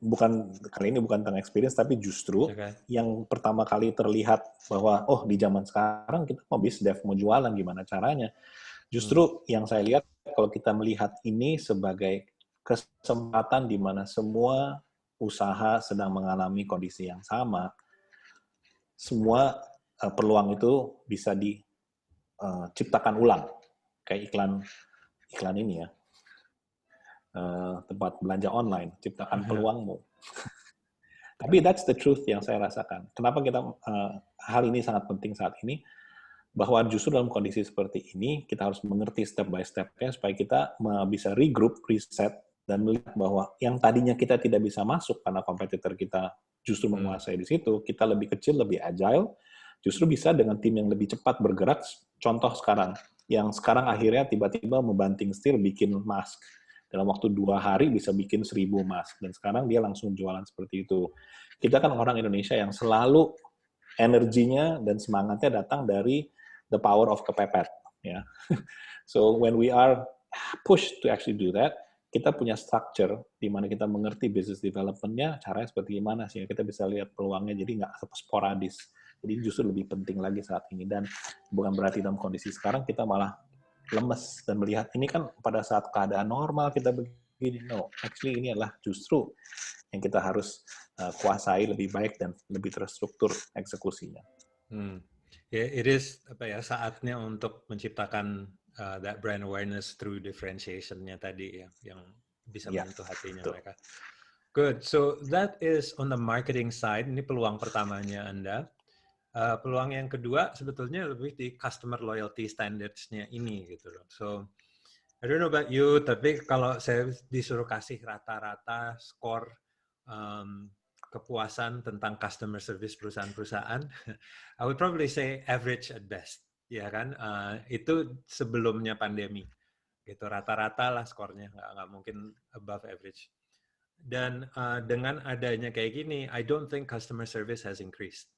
bukan kali ini bukan tentang experience, tapi justru yang pertama kali terlihat bahwa di zaman sekarang kita mau bisdev, mau jualan, gimana caranya? Justru yang saya lihat kalau kita melihat ini sebagai kesempatan di mana semua usaha sedang mengalami kondisi yang sama, semua peluang itu bisa diciptakan ulang, kayak iklan ini ya. Tempat belanja online, ciptakan peluangmu. Tapi that's the truth yang saya rasakan. Kenapa hal ini sangat penting saat ini? Bahwa justru dalam kondisi seperti ini, kita harus mengerti step by step-nya supaya kita bisa regroup, reset, dan melihat bahwa yang tadinya kita tidak bisa masuk karena kompetitor kita justru menguasai di situ, kita lebih kecil, lebih agile, justru bisa dengan tim yang lebih cepat bergerak. Contoh sekarang, yang sekarang akhirnya tiba-tiba membanting setir bikin mask. Dalam waktu 2 hari bisa bikin 1.000 mask. Dan sekarang dia langsung jualan seperti itu. Kita kan orang Indonesia yang selalu energinya dan semangatnya datang dari the power of kepepet. Ya. So when we are pushed to actually do that, kita punya structure di mana kita mengerti business development-nya, caranya seperti gimana sehingga kita bisa lihat peluangnya, jadi nggak sporadis. Jadi justru lebih penting lagi saat ini. Dan bukan berarti dalam kondisi sekarang kita malah lemes dan melihat ini kan pada saat keadaan normal kita begini. No, actually ini adalah justru yang kita harus kuasai lebih baik dan lebih terstruktur eksekusinya. Yeah, it is saatnya untuk menciptakan that brand awareness through differentiation-nya tadi ya, yang bisa menyentuh hatinya mereka. Good. So that is on the marketing side. Ini peluang pertamanya Anda. Peluang yang kedua sebetulnya lebih di customer loyalty standards-nya ini gitu loh. So I don't know about you, tapi kalau saya disuruh kasih rata-rata skor kepuasan tentang customer service perusahaan-perusahaan, I would probably say average at best, ya kan? Itu sebelumnya pandemi, gitu. Rata-rata lah skornya, nggak mungkin above average. Dan dengan adanya kayak gini, I don't think customer service has increased,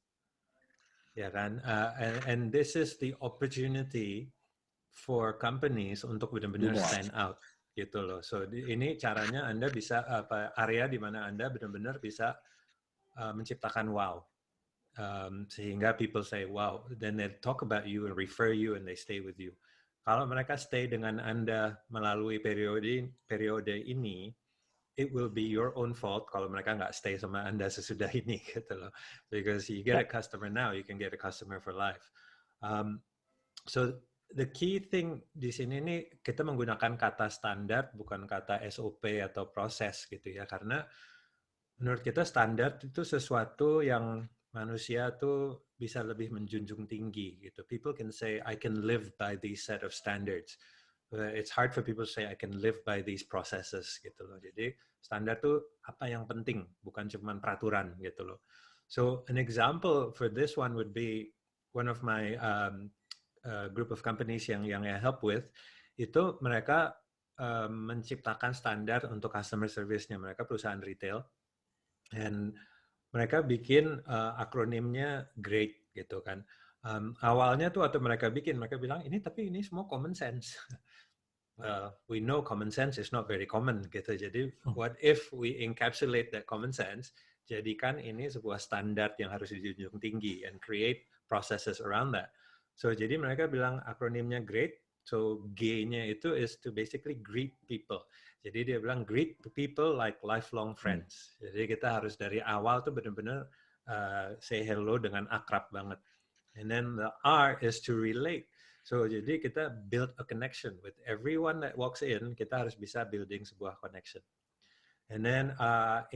ya kan? And this is the opportunity for companies untuk benar-benar stand out, gitu loh. So ini caranya Anda bisa area di mana Anda benar-benar bisa menciptakan wow, sehingga people say wow, then they talk about you and refer you and they stay with you. Kalau mereka stay dengan Anda melalui periode ini, it will be your own fault kalau mereka nggak stay sama Anda sesudah ini, gitu loh. Because you get a customer now, you can get a customer for life. So the key thing di sini nih kita menggunakan kata standar bukan kata SOP atau proses gitu ya, karena menurut kita standar itu sesuatu yang manusia tuh bisa lebih menjunjung tinggi gitu. People can say, I can live by these set of standards. It's hard for people to say, I can live by these processes gitu loh. Jadi standar tuh apa yang penting, bukan cuma peraturan gitu loh. So an example for this one would be one of my group of companies yang I help with, itu mereka menciptakan standar untuk customer service-nya. Mereka perusahaan retail. And mereka bikin akronimnya GREAT gitu kan. Awalnya tuh waktu mereka bilang ini semua common sense. We know common sense is not very common gitu. Jadi what if we encapsulate that common sense, jadikan ini sebuah standar yang harus dijunjung tinggi and create processes around that. So jadi mereka bilang akronimnya GREAT. So G-nya itu is to basically greet people. Jadi dia bilang greet people like lifelong friends. Jadi kita harus dari awal tuh benar-benar say hello dengan akrab banget. And then the R is to relate. So jadi kita build a connection with everyone that walks in. Kita harus bisa building sebuah connection. And then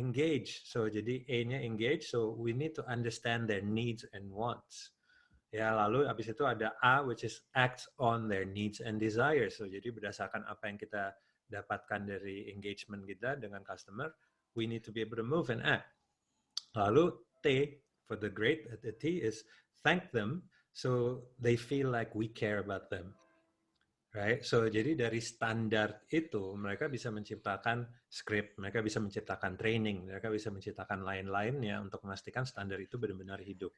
engage. So jadi A-nya engage. So we need to understand their needs and wants. Ya, lalu habis itu ada A, which is acts on their needs and desires. So, jadi berdasarkan apa yang kita dapatkan dari engagement kita dengan customer, we need to be able to move and act. Lalu T, for the great, the T is thank them, so they feel like we care about them. Right? So, jadi dari standar itu, mereka bisa menciptakan script, mereka bisa menciptakan training, mereka bisa menciptakan lain-lainnya untuk memastikan standar itu benar-benar hidup.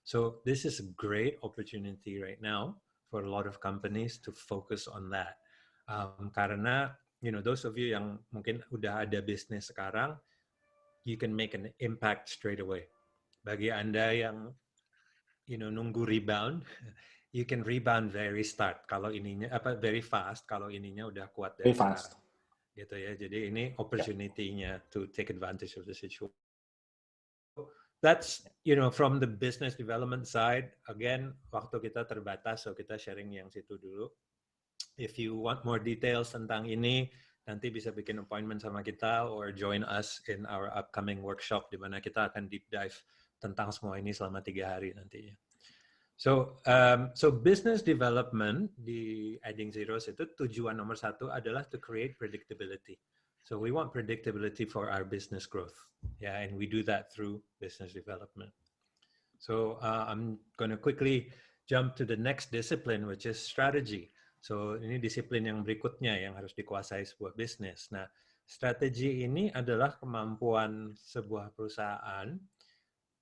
So this is a great opportunity right now for a lot of companies to focus on that. Karena, those of you yang mungkin udah ada bisnis sekarang, you can make an impact straight away. Bagi Anda yang, nunggu rebound, you can rebound very fast kalau ininya udah kuat dari sekarang. Gitu ya. Jadi ini opportunity-nya to take advantage of the situation. That's, from the business development side, again, waktu kita terbatas, so kita sharing yang situ dulu. If you want more details tentang ini, nanti bisa bikin appointment sama kita or join us in our upcoming workshop, di mana kita akan deep dive tentang semua ini selama 3 hari nantinya. So business development di Adding Zeros itu tujuan nomor 1 adalah to create predictability. So we want predictability for our business growth. Yeah, and we do that through business development. So I'm going to quickly jump to the next discipline, which is strategy. So ini disiplin yang berikutnya yang harus dikuasai sebuah bisnis. Nah, strategi ini adalah kemampuan sebuah perusahaan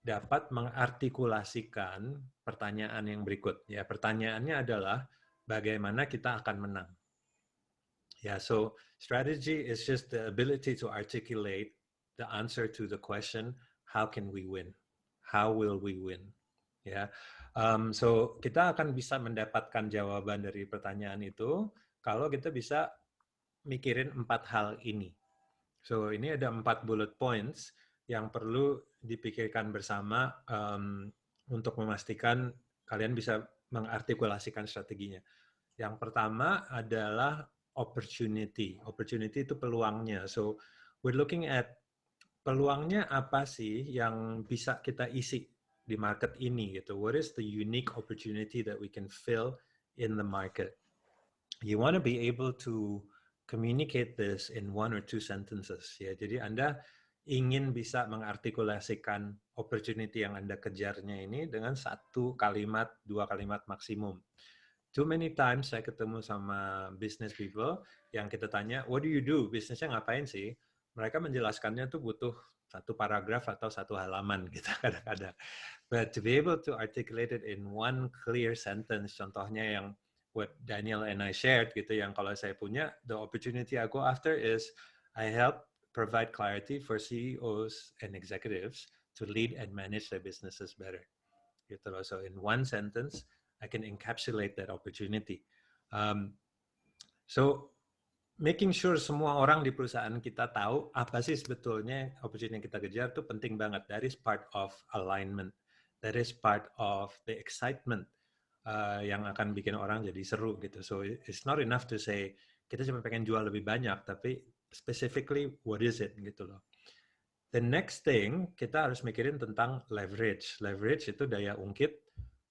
dapat mengartikulasikan pertanyaan yang berikut. Ya, pertanyaannya adalah bagaimana kita akan menang. Yeah, so strategy is just the ability to articulate the answer to the question, how can we win? How will we win? Ya, so kita akan bisa mendapatkan jawaban dari pertanyaan itu kalau kita bisa mikirin 4 hal ini. So ini ada 4 bullet points yang perlu dipikirkan bersama untuk memastikan kalian bisa mengartikulasikan strateginya. Yang pertama adalah opportunity. Opportunity itu peluangnya. So we're looking at peluangnya apa sih yang bisa kita isi di market ini gitu. What is the unique opportunity that we can fill in the market? You want to be able to communicate this in 1 or 2 sentences ya. Jadi Anda ingin bisa mengartikulasikan opportunity yang Anda kejarnya ini dengan 1 kalimat, 2 kalimat maksimum. Too many times saya ketemu sama business people yang kita tanya, what do you do? Bisnisnya ngapain sih? Mereka menjelaskannya tuh butuh 1 paragraf atau 1 halaman gitu kadang-kadang. But to be able to articulate it in 1 clear sentence, contohnya yang what Daniel and I shared gitu, yang kalau saya punya, the opportunity I go after is I help provide clarity for CEOs and executives to lead and manage their businesses better. Gitu loh. So in 1 sentence, I can encapsulate that opportunity. So making sure semua orang di perusahaan kita tahu apa sih sebetulnya opportunity yang kita kejar itu penting banget. That is part of alignment. That is part of the excitement yang akan bikin orang jadi seru gitu. So it's not enough to say kita cuma pengen jual lebih banyak, tapi specifically what is it gitu loh. The next thing kita harus mikirin tentang leverage. Leverage itu daya ungkit,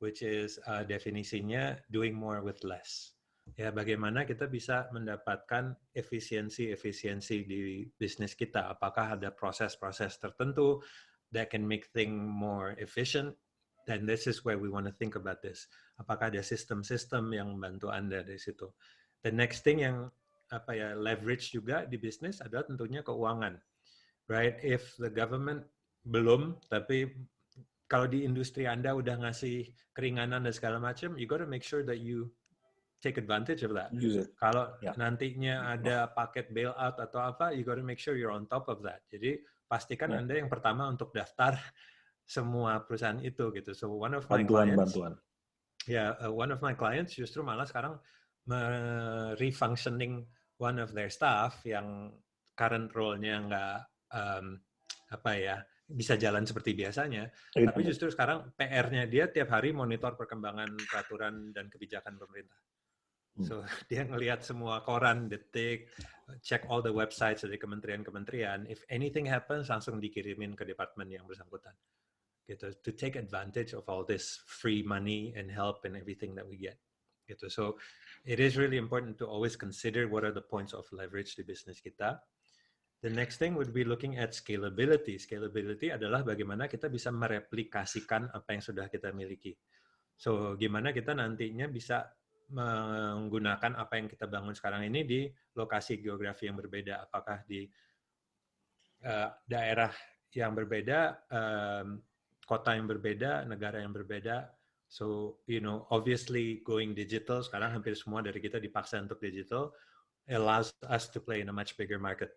which is definisinya doing more with less. Ya, bagaimana kita bisa mendapatkan efisiensi di bisnis kita? Apakah ada proses-proses tertentu that can make things more efficient? Dan this is where we want to think about this. Apakah ada sistem-sistem yang membantu Anda dari situ? The next thing yang leverage juga di bisnis adalah tentunya keuangan. Right? If the government belum, tapi kalau di industri Anda udah ngasih keringanan dan segala macam, you got to make sure that you take advantage of that. Kalau nantinya ada paket bailout atau apa, you got to make sure you're on top of that. Jadi pastikan Anda yang pertama untuk daftar semua perusahaan itu gitu. So one of my clients, one of my clients justru malah sekarang refunctioning one of their staff yang current role-nya nggak bisa jalan seperti biasanya, tapi justru sekarang PR-nya dia tiap hari monitor perkembangan peraturan dan kebijakan pemerintah. So dia ngelihat semua koran, detik, check all the websites dari kementerian-kementerian. If anything happens, langsung dikirimin ke departemen yang bersangkutan. Gitu, to take advantage of all this free money and help and everything that we get. Gitu. So it is really important to always consider what are the points of leverage di bisnis kita. The next thing would be looking at scalability. Scalability adalah bagaimana kita bisa mereplikasikan apa yang sudah kita miliki. So, gimana kita nantinya bisa menggunakan apa yang kita bangun sekarang ini di lokasi geografi yang berbeda. Apakah di daerah yang berbeda, kota yang berbeda, negara yang berbeda. So, obviously going digital, sekarang hampir semua dari kita dipaksa untuk digital, allows us to play in a much bigger market.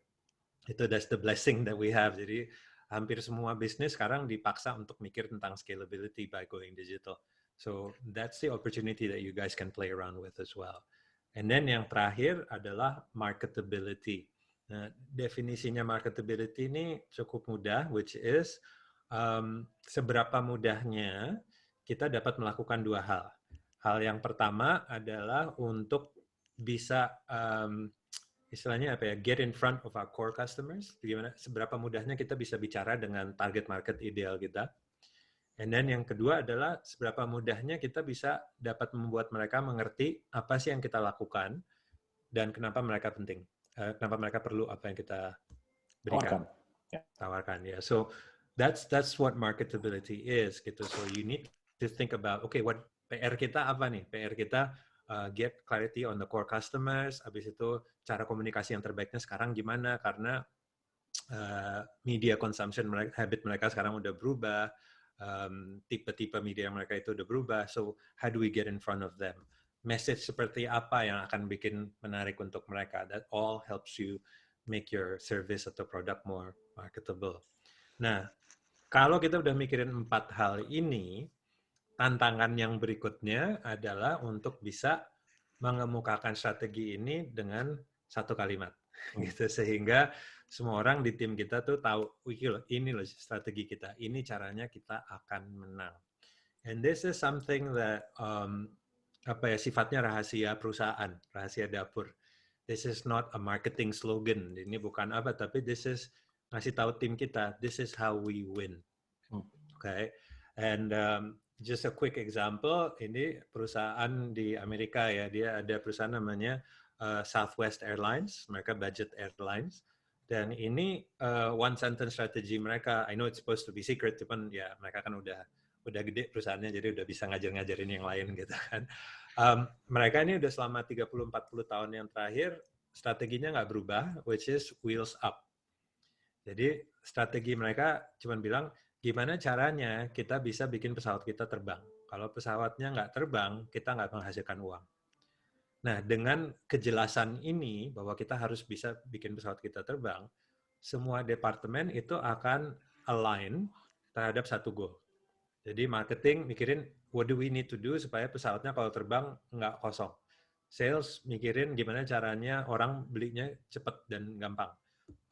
That's the blessing that we have. Jadi hampir semua bisnis sekarang dipaksa untuk mikir tentang scalability by going digital. So that's the opportunity that you guys can play around with as well. And then yang terakhir adalah marketability. Nah, definisinya marketability ini cukup mudah, which is seberapa mudahnya kita dapat melakukan 2 hal. Hal yang pertama adalah untuk bisa istilahnya get in front of our core customers, gimana seberapa mudahnya kita bisa bicara dengan target market ideal kita. And then yang kedua adalah seberapa mudahnya kita bisa dapat membuat mereka mengerti apa sih yang kita lakukan dan kenapa mereka penting, kenapa mereka perlu apa yang kita berikan, tawarkan. Ya, so that's what marketability is gitu. So you need to think about, okay, what PR kita apa nih? PR kita get clarity on the core customers, habis itu cara komunikasi yang terbaiknya sekarang gimana, karena media consumption habit mereka sekarang udah berubah, tipe-tipe media mereka itu udah berubah, so how do we get in front of them? Message seperti apa yang akan bikin menarik untuk mereka? That all helps you make your service atau product more marketable. Nah, kalau kita udah mikirin 4 hal ini, tantangan yang berikutnya adalah untuk bisa mengemukakan strategi ini dengan satu kalimat, gitu, sehingga semua orang di tim kita tuh tahu, ini loh strategi kita, ini caranya kita akan menang. And this is something that sifatnya rahasia perusahaan, rahasia dapur. This is not a marketing slogan. Ini bukan apa, tapi this is ngasih tahu tim kita, this is how we win. Okay, and just a quick example, ini perusahaan di Amerika ya, dia ada perusahaan namanya Southwest Airlines, mereka budget airlines, dan ini one sentence strategy mereka. I know it's supposed to be secret, cuman ya mereka kan udah gede perusahaannya, jadi udah bisa ngajarin yang lain gitu kan. Mereka ini udah selama 30-40 tahun yang terakhir, strateginya nggak berubah, which is wheels up. Jadi strategi mereka cuma bilang, gimana caranya kita bisa bikin pesawat kita terbang. Kalau pesawatnya nggak terbang, kita nggak menghasilkan uang. Nah, dengan kejelasan ini, bahwa kita harus bisa bikin pesawat kita terbang, semua departemen itu akan align terhadap satu goal. Jadi marketing mikirin, what do we need to do supaya pesawatnya kalau terbang nggak kosong. Sales mikirin gimana caranya orang belinya cepat dan gampang.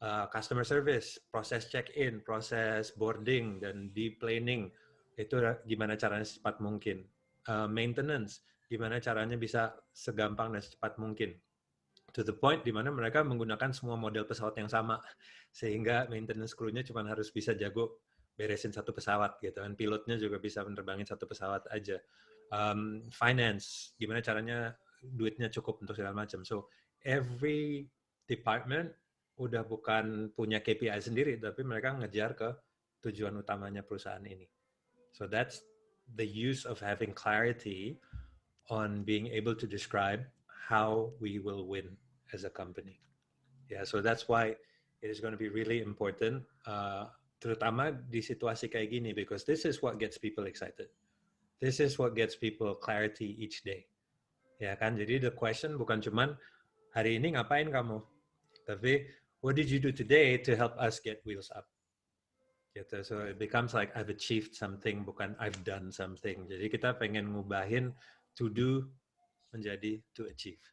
Customer service, proses check-in, proses boarding, dan de-planning, itu gimana caranya secepat mungkin. Maintenance, gimana caranya bisa segampang dan secepat mungkin. To the point di mana mereka menggunakan semua model pesawat yang sama, sehingga maintenance crew-nya cuma harus bisa jago beresin satu pesawat gitu, dan pilotnya juga bisa menerbangin satu pesawat aja. Finance, gimana caranya duitnya cukup untuk segala macam. So every department udah bukan punya KPI sendiri, tapi mereka ngejar ke tujuan utamanya perusahaan ini. So that's the use of having clarity on being able to describe how we will win as a company. Yeah, so that's why it is going to be really important, terutama di situasi kayak gini, because this is what gets people excited. This is what gets people clarity each day. Ya kan, jadi the question bukan cuman hari ini ngapain kamu, tapi what did you do today to help us get wheels up? Gitu. So it becomes like I've achieved something, bukan I've done something. Jadi kita pengen ngubahin to do menjadi to achieve.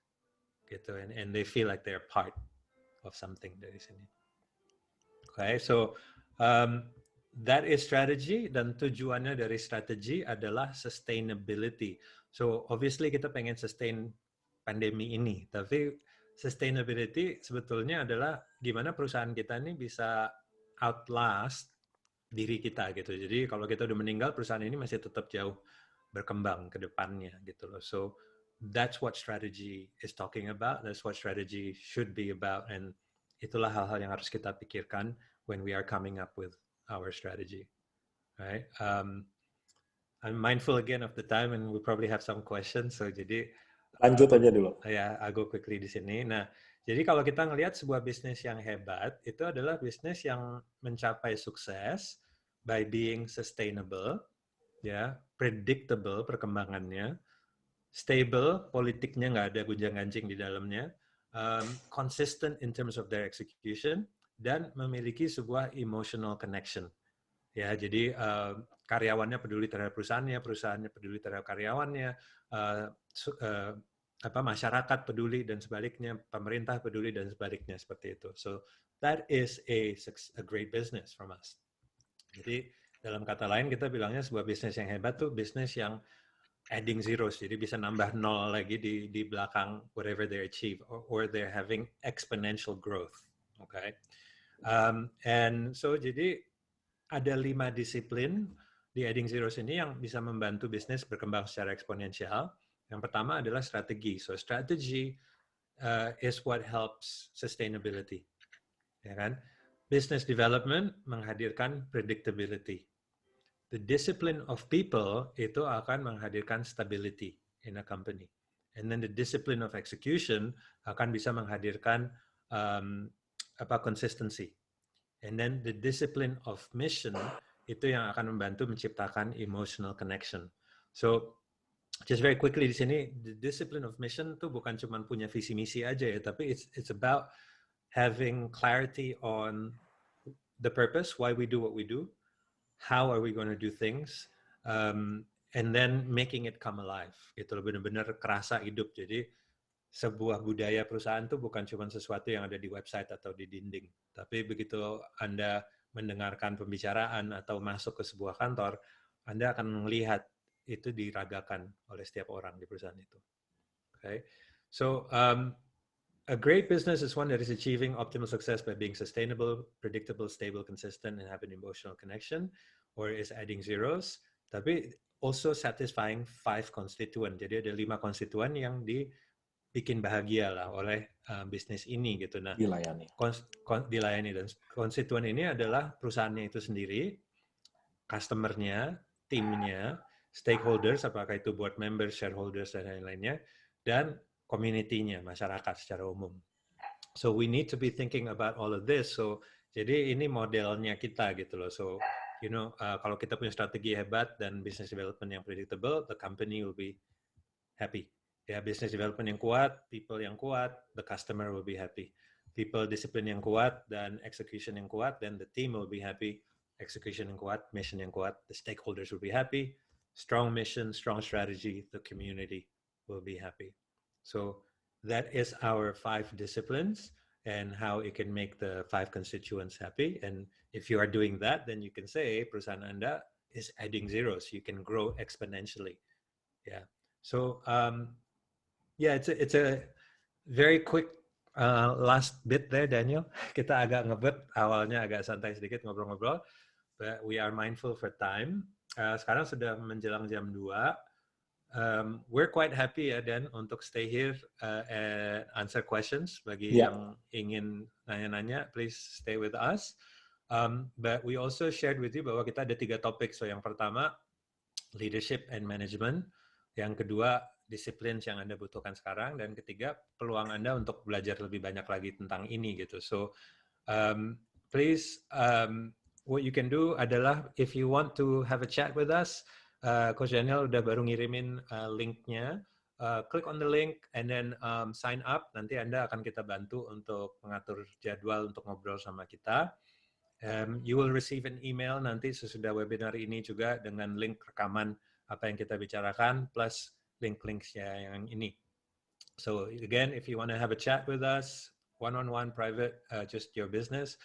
Gitu, and they feel like they're part of something dari sini. Okay, so that is strategy, dan tujuannya dari strategi adalah sustainability. So obviously kita pengen sustain pandemi ini, tapi sustainability sebetulnya adalah gimana perusahaan kita ini bisa outlast diri kita gitu. Jadi kalau kita udah meninggal, perusahaan ini masih tetap jauh berkembang ke depannya gitu loh. So that's what strategy is talking about. That's what strategy should be about, and itulah hal-hal yang harus kita pikirkan when we are coming up with our strategy, right? I'm mindful again of the time, and we probably have some questions. So jadi lanjut aja dulu. Ya, I'll go quickly di sini. Nah, jadi kalau kita ngelihat sebuah bisnis yang hebat, itu adalah bisnis yang mencapai sukses by being sustainable, ya, predictable perkembangannya, stable, politiknya nggak ada gunjang-ganjing di dalamnya, consistent in terms of their execution, dan memiliki sebuah emotional connection. Ya, jadi karyawannya peduli terhadap perusahaannya, perusahaannya peduli terhadap karyawannya, masyarakat peduli dan sebaliknya, pemerintah peduli dan sebaliknya, seperti itu. So that is a great business from us. Jadi dalam kata lain kita bilangnya sebuah bisnis yang hebat tuh bisnis yang adding zeros, jadi bisa nambah nol lagi di belakang whatever they achieve, or they're having exponential growth. Okay, and so jadi ada 5 disiplin di adding zeros ini yang bisa membantu bisnis berkembang secara eksponensial. Yang pertama adalah strategi. So strategy is what helps sustainability, ya kan? Business development menghadirkan predictability. The discipline of people itu akan menghadirkan stability in a company. And then the discipline of execution akan bisa menghadirkan consistency. And then the discipline of mission itu yang akan membantu menciptakan emotional connection. So just very quickly di sini, the discipline of mission tuh bukan cuma punya visi misi aja ya, tapi it's about having clarity on the purpose, why we do what we do, how are we going to do things, and then making it come alive. Itu benar-benar kerasa hidup. Jadi sebuah budaya perusahaan tuh bukan cuma sesuatu yang ada di website atau di dinding, tapi begitu Anda mendengarkan pembicaraan atau masuk ke sebuah kantor, Anda akan melihat itu diragakan oleh setiap orang di perusahaan itu. Okay, so a great business is one that is achieving optimal success by being sustainable, predictable, stable, consistent, and have an emotional connection, or is adding zeros. Tapi also satisfying 5 constituent. Jadi ada 5 konstituen yang dibikin bahagia lah oleh bisnis ini gitu. Nah, dilayani dan konstituen ini adalah perusahaannya itu sendiri, customer-nya, timnya, stakeholders, apakah itu board members, shareholders, dan lain-lainnya, dan community-nya, masyarakat secara umum. So we need to be thinking about all of this. So jadi ini modelnya kita gitu loh. So kalau kita punya strategi hebat dan business development yang predictable, the company will be happy. Ya, business development yang kuat, people yang kuat, the customer will be happy. People discipline yang kuat dan execution yang kuat, then the team will be happy. Execution yang kuat, mission yang kuat, the stakeholders will be happy. Strong mission, strong strategy, the community will be happy. So that is our 5 disciplines and how it can make the 5 constituents happy. And if you are doing that, then you can say perusahaan Anda is adding zeros. You can grow exponentially. Yeah. So it's a very quick last bit there, Daniel. Kita agak ngebet, awalnya agak santai sedikit ngobrol-ngobrol, but we are mindful for time. Sekarang sudah menjelang jam 2. We're quite happy ya Dan untuk stay here and answer questions bagi yang ingin nanya-nanya, please stay with us. But we also shared with you bahwa kita ada 3 topik. So yang pertama leadership and management, yang kedua disiplin yang Anda butuhkan sekarang, dan ketiga peluang Anda untuk belajar lebih banyak lagi tentang ini gitu. So please what you can do adalah if you want to have a chat with us, Coach Daniel udah baru ngirimin link-nya. Click on the link and then sign up. Nanti Anda akan kita bantu untuk mengatur jadwal untuk ngobrol sama kita. You will receive an email nanti sesudah webinar ini juga dengan link rekaman apa yang kita bicarakan plus link-linknya yang ini. So again, if you want to have a chat with us, one-on-one, private, just your business,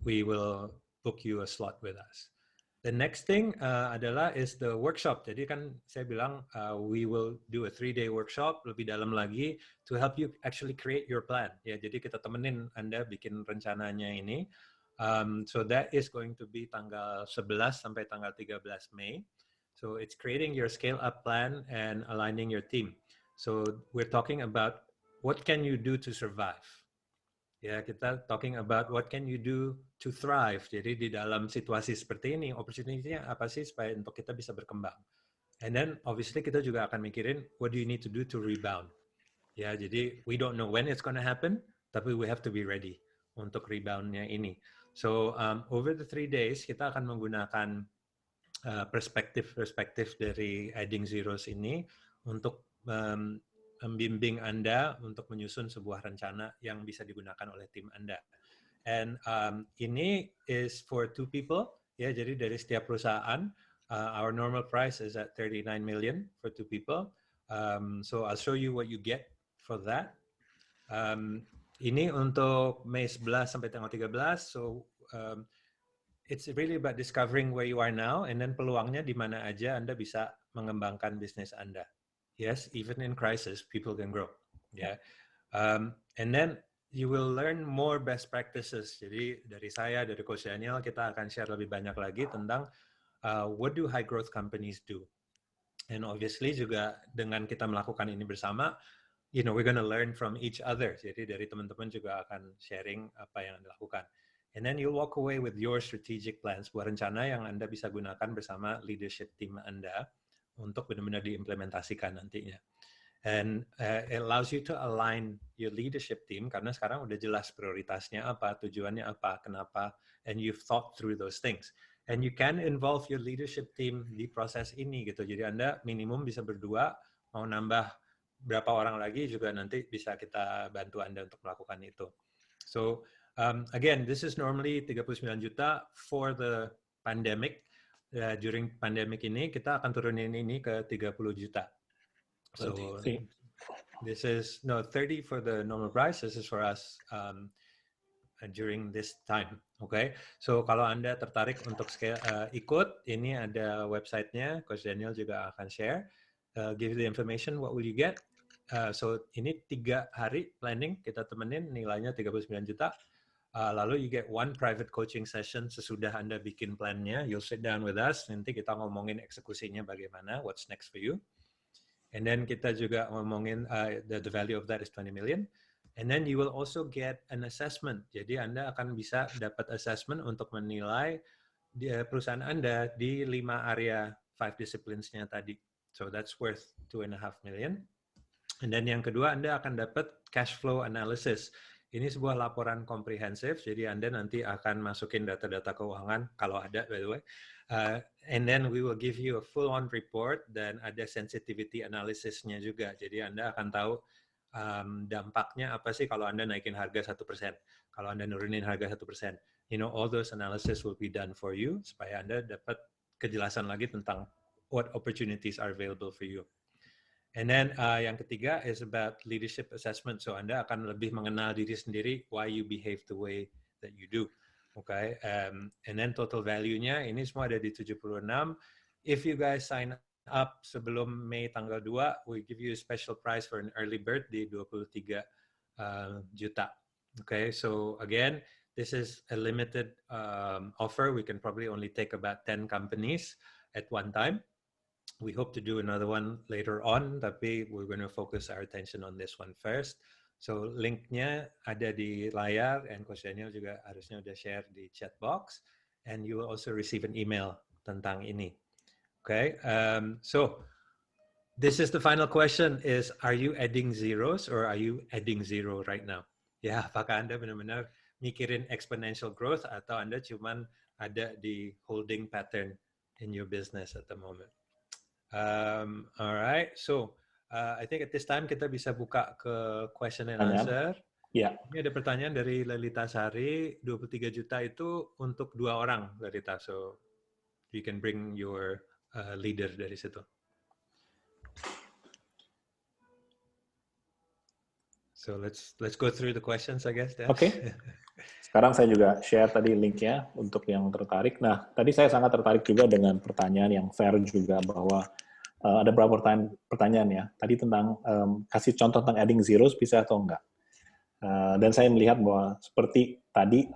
we will book you a slot with us. The next thing adalah is the workshop. Jadi kan saya bilang we will do a 3-day workshop lebih dalam lagi to help you actually create your plan. Ya, jadi kita temenin Anda bikin rencananya ini. So that is going to be tanggal 11 sampai tanggal 13 Mei. So it's creating your scale up plan and aligning your team. So we're talking about what can you do to survive. Ya, kita talking about what can you do to thrive. Jadi di dalam situasi seperti ini, opportunity-nya apa sih supaya untuk kita bisa berkembang. And then obviously kita juga akan mikirin what do you need to do to rebound. Ya, jadi we don't know when it's going to happen, tapi we have to be ready untuk rebound-nya ini. So over the 3 days kita akan menggunakan perspektif dari adding zeros ini untuk membimbing Anda untuk menyusun sebuah rencana yang bisa digunakan oleh tim Anda. And ini is for 2 people, ya. Jadi dari setiap perusahaan, our normal price is at 39 million for 2 people. So I'll show you what you get for that. Ini untuk Mei 11 sampai tanggal 13. So it's really about discovering where you are now, and then peluangnya di mana aja Anda bisa mengembangkan bisnis Anda. Yes, even in crisis, people can grow. Yeah, and then you will learn more best practices. Jadi dari saya, dari Coach Daniel, kita akan share lebih banyak lagi tentang what do high growth companies do. And obviously juga dengan kita melakukan ini bersama, we're going to learn from each other. Jadi dari teman-teman juga akan sharing apa yang Anda lakukan. And then you'll walk away with your strategic plan, sebuah rencana yang Anda bisa gunakan bersama leadership team Anda untuk benar-benar diimplementasikan nantinya. And it allows you to align your leadership team karena sekarang udah jelas prioritasnya apa, tujuannya apa, kenapa, and you've thought through those things. And you can involve your leadership team di proses ini gitu. Jadi Anda minimum bisa berdua, mau nambah berapa orang lagi juga nanti bisa kita bantu Anda untuk melakukan itu. So again, this is normally 39 juta for the pandemic. During pandemic ini kita akan turunin ini ke 30 juta. So this is 30 for the normal price. This is for us during this time. Okay. So kalau Anda tertarik untuk ikut, ini ada websitenya. Coach Daniel juga akan share. Give you the information. What will you get? So ini 3 hari planning kita temenin, nilainya 39 juta. Lalu you get 1 private coaching session sesudah Anda bikin plannya. You'll sit down with us. Nanti kita ngomongin eksekusinya bagaimana. What's next for you? And then kita juga ngomongin the value of that is 20 million. And then you will also get an assessment. Jadi Anda akan bisa dapat assessment untuk menilai perusahaan Anda di 5 area 5 disciplines-nya tadi. So that's worth 2.5 million. And then yang kedua Anda akan dapat cash flow analysis. Ini sebuah laporan komprehensif. Jadi Anda nanti akan masukin data-data keuangan kalau ada, by the way. And then we will give you a full-on report dan ada sensitivity analysisnya juga. Jadi Anda akan tahu dampaknya apa sih kalau Anda naikin harga 1%, kalau Anda nurunin harga 1%. You know, all those analysis will be done for you supaya Anda dapat kejelasan lagi tentang what opportunities are available for you. And then yang ketiga is about leadership assessment. So Anda akan lebih mengenal diri sendiri, why you behave the way that you do. Okay, and then total value-nya ini semua ada di 76. If you guys sign up sebelum Mei tanggal 2, we give you a special price for an early bird di 23 juta. Okay, so again, this is a limited offer. We can probably only take about 10 companies at one time. We hope to do another one later on, tapi we're going to focus our attention on this one first. So linknya ada di layar, and Coach Daniel juga harusnya udah share di chat box, and you will also receive an email tentang ini. Okay, so this is the final question: is are you adding zeros or are you adding zero right now? Ya, apakah Anda benar-benar mikirin exponential growth atau Anda cuman ada di holding pattern in your business at the moment? All right, so I think at this time kita bisa buka ke question and answer. Ya. Ini ada pertanyaan dari Lelita Sari, 23 juta itu untuk 2 orang, Lelita. So you can bring your leader dari situ. So let's go through the questions, I guess. Oke. Sekarang saya juga share tadi linknya untuk yang tertarik. Nah, tadi saya sangat tertarik juga dengan pertanyaan yang fair juga bahwa ada beberapa pertanyaan ya. Tadi tentang kasih contoh tentang adding zeros bisa atau enggak. Dan saya melihat bahwa seperti tadi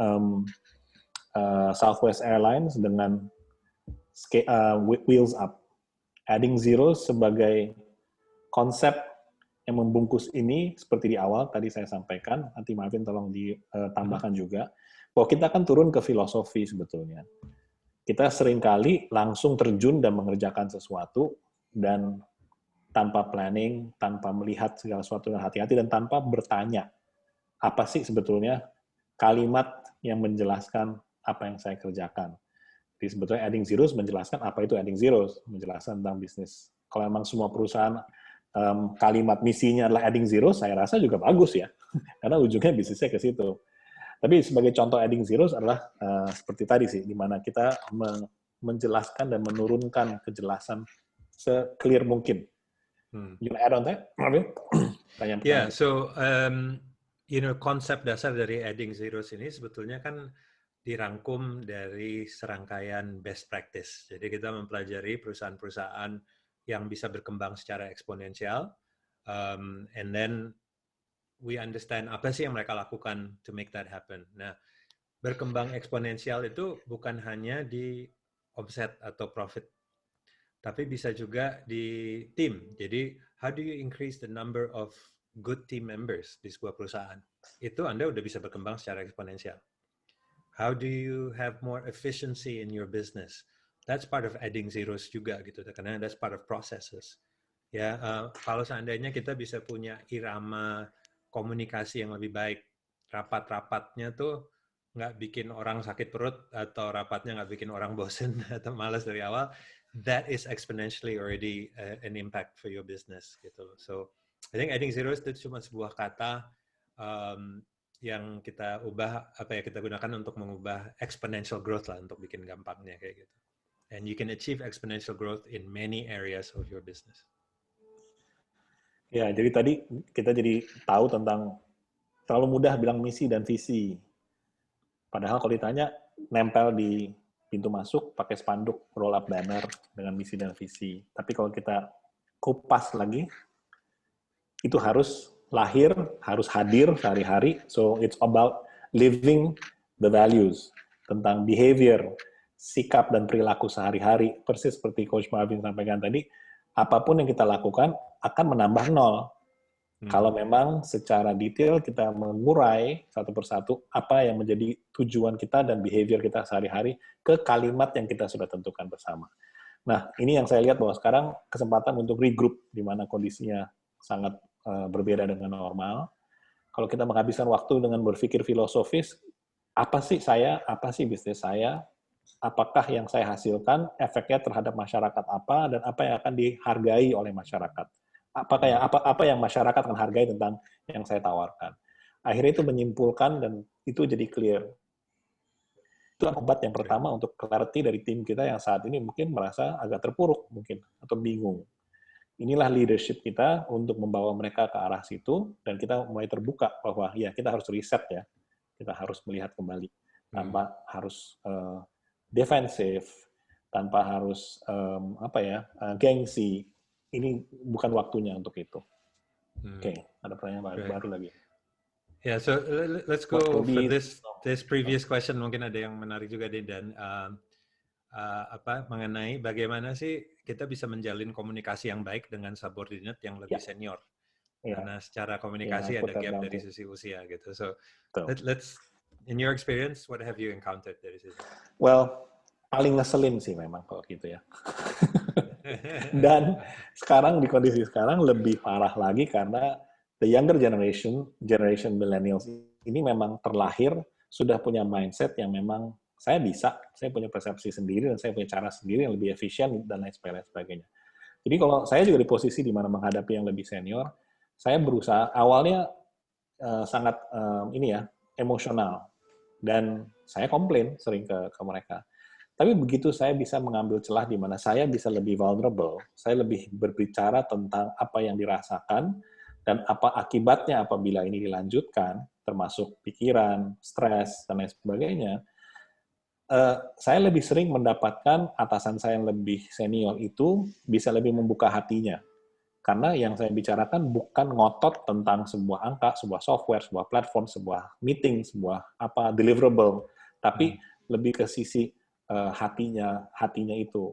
Southwest Airlines dengan Wheels Up, adding zeros sebagai konsep yang membungkus ini seperti di awal tadi saya sampaikan, nanti Marvin tolong ditambahkan juga, bahwa kita akan turun ke filosofi sebetulnya. Kita seringkali langsung terjun dan mengerjakan sesuatu, dan tanpa planning, tanpa melihat segala sesuatu dengan hati-hati, dan tanpa bertanya, apa sih sebetulnya kalimat yang menjelaskan apa yang saya kerjakan. Jadi sebetulnya adding zeros menjelaskan apa itu adding zeros, menjelaskan tentang bisnis. Kalau memang semua perusahaan kalimat misinya adalah adding zeros, saya rasa juga bagus ya, karena ujungnya bisnisnya ke situ. Tapi sebagai contoh adding zeros adalah seperti tadi sih, di mana kita menjelaskan dan menurunkan kejelasan se-clear mungkin. You add on that, Marvin? Yeah, so you know, konsep dasar dari adding zeros ini sebetulnya kan dirangkum dari serangkaian best practice. Jadi kita mempelajari perusahaan-perusahaan yang bisa berkembang secara eksponensial, and then we understand apa sih yang mereka lakukan to make that happen. Nah, berkembang eksponensial itu bukan hanya di omset atau profit, tapi bisa juga di tim. Jadi, how do you increase the number of good team members di sebuah perusahaan? Itu Anda udah bisa berkembang secara eksponensial. How do you have more efficiency in your business? That's part of adding zeros juga gitu, karena that's part of processes. Ya, kalau seandainya kita bisa punya irama komunikasi yang lebih baik, rapat-rapatnya tuh nggak bikin orang sakit perut atau rapatnya nggak bikin orang bosen atau malas dari awal, that is exponentially already an impact for your business gitu loh. So I think zero itu cuma sebuah kata yang kita ubah, kita gunakan untuk mengubah exponential growth lah, untuk bikin gampangnya kayak gitu. And you can achieve exponential growth in many areas of your business. Ya, jadi tadi kita jadi tahu tentang terlalu mudah bilang misi dan visi. Padahal kalau ditanya, nempel di pintu masuk pakai spanduk roll up banner dengan misi dan visi. Tapi kalau kita kupas lagi, itu harus lahir, harus hadir sehari-hari. So it's about living the values, tentang behavior, sikap dan perilaku sehari-hari. Persis seperti Coach Marvin sampaikan tadi, apapun yang kita lakukan akan menambah nol. Kalau memang secara detail kita mengurai satu persatu apa yang menjadi tujuan kita dan behavior kita sehari-hari ke kalimat yang kita sudah tentukan bersama. Nah, ini yang saya lihat bahwa sekarang kesempatan untuk regroup di mana kondisinya sangat berbeda dengan normal. Kalau kita menghabiskan waktu dengan berpikir filosofis, apa sih saya, apa sih bisnis saya, apakah yang saya hasilkan, efeknya terhadap masyarakat apa, dan apa yang akan dihargai oleh masyarakat. Apa yang masyarakat akan hargai tentang yang saya tawarkan. Akhirnya itu menyimpulkan dan itu jadi clear. Itu obat yang pertama untuk clarity dari tim kita yang saat ini mungkin merasa agak terpuruk mungkin atau bingung. Inilah leadership kita untuk membawa mereka ke arah situ dan kita mulai terbuka bahwa ya kita harus riset ya. Kita harus melihat kembali tanpa harus defensif, tanpa harus gengsi. Ini bukan waktunya untuk itu. Oke, ada pertanyaan baru lagi. Yeah, so let's go for this previous question. Mungkin ada yang menarik juga deh, dan mengenai bagaimana sih kita bisa menjalin komunikasi yang baik dengan subordinate yang lebih senior. Karena secara komunikasi ada gap dari sisi usia gitu. So let's in your experience, what have you encountered dari sisi? Well, paling ngeselin sih memang kalau gitu ya. Dan sekarang di kondisi sekarang lebih parah lagi karena the younger generation millennials ini memang terlahir sudah punya mindset yang memang saya punya persepsi sendiri dan saya punya cara sendiri yang lebih efisien dan lain sebagainya. Jadi kalau saya juga di posisi di mana menghadapi yang lebih senior, saya berusaha awalnya sangat emosional dan saya komplain sering ke mereka. Tapi begitu saya bisa mengambil celah di mana saya bisa lebih vulnerable, saya lebih berbicara tentang apa yang dirasakan dan apa akibatnya apabila ini dilanjutkan, termasuk pikiran, stres, dan lain sebagainya, saya lebih sering mendapatkan atasan saya yang lebih senior itu bisa lebih membuka hatinya. Karena yang saya bicarakan bukan ngotot tentang sebuah angka, sebuah software, sebuah platform, sebuah meeting, sebuah deliverable, tapi lebih ke sisi hatinya itu.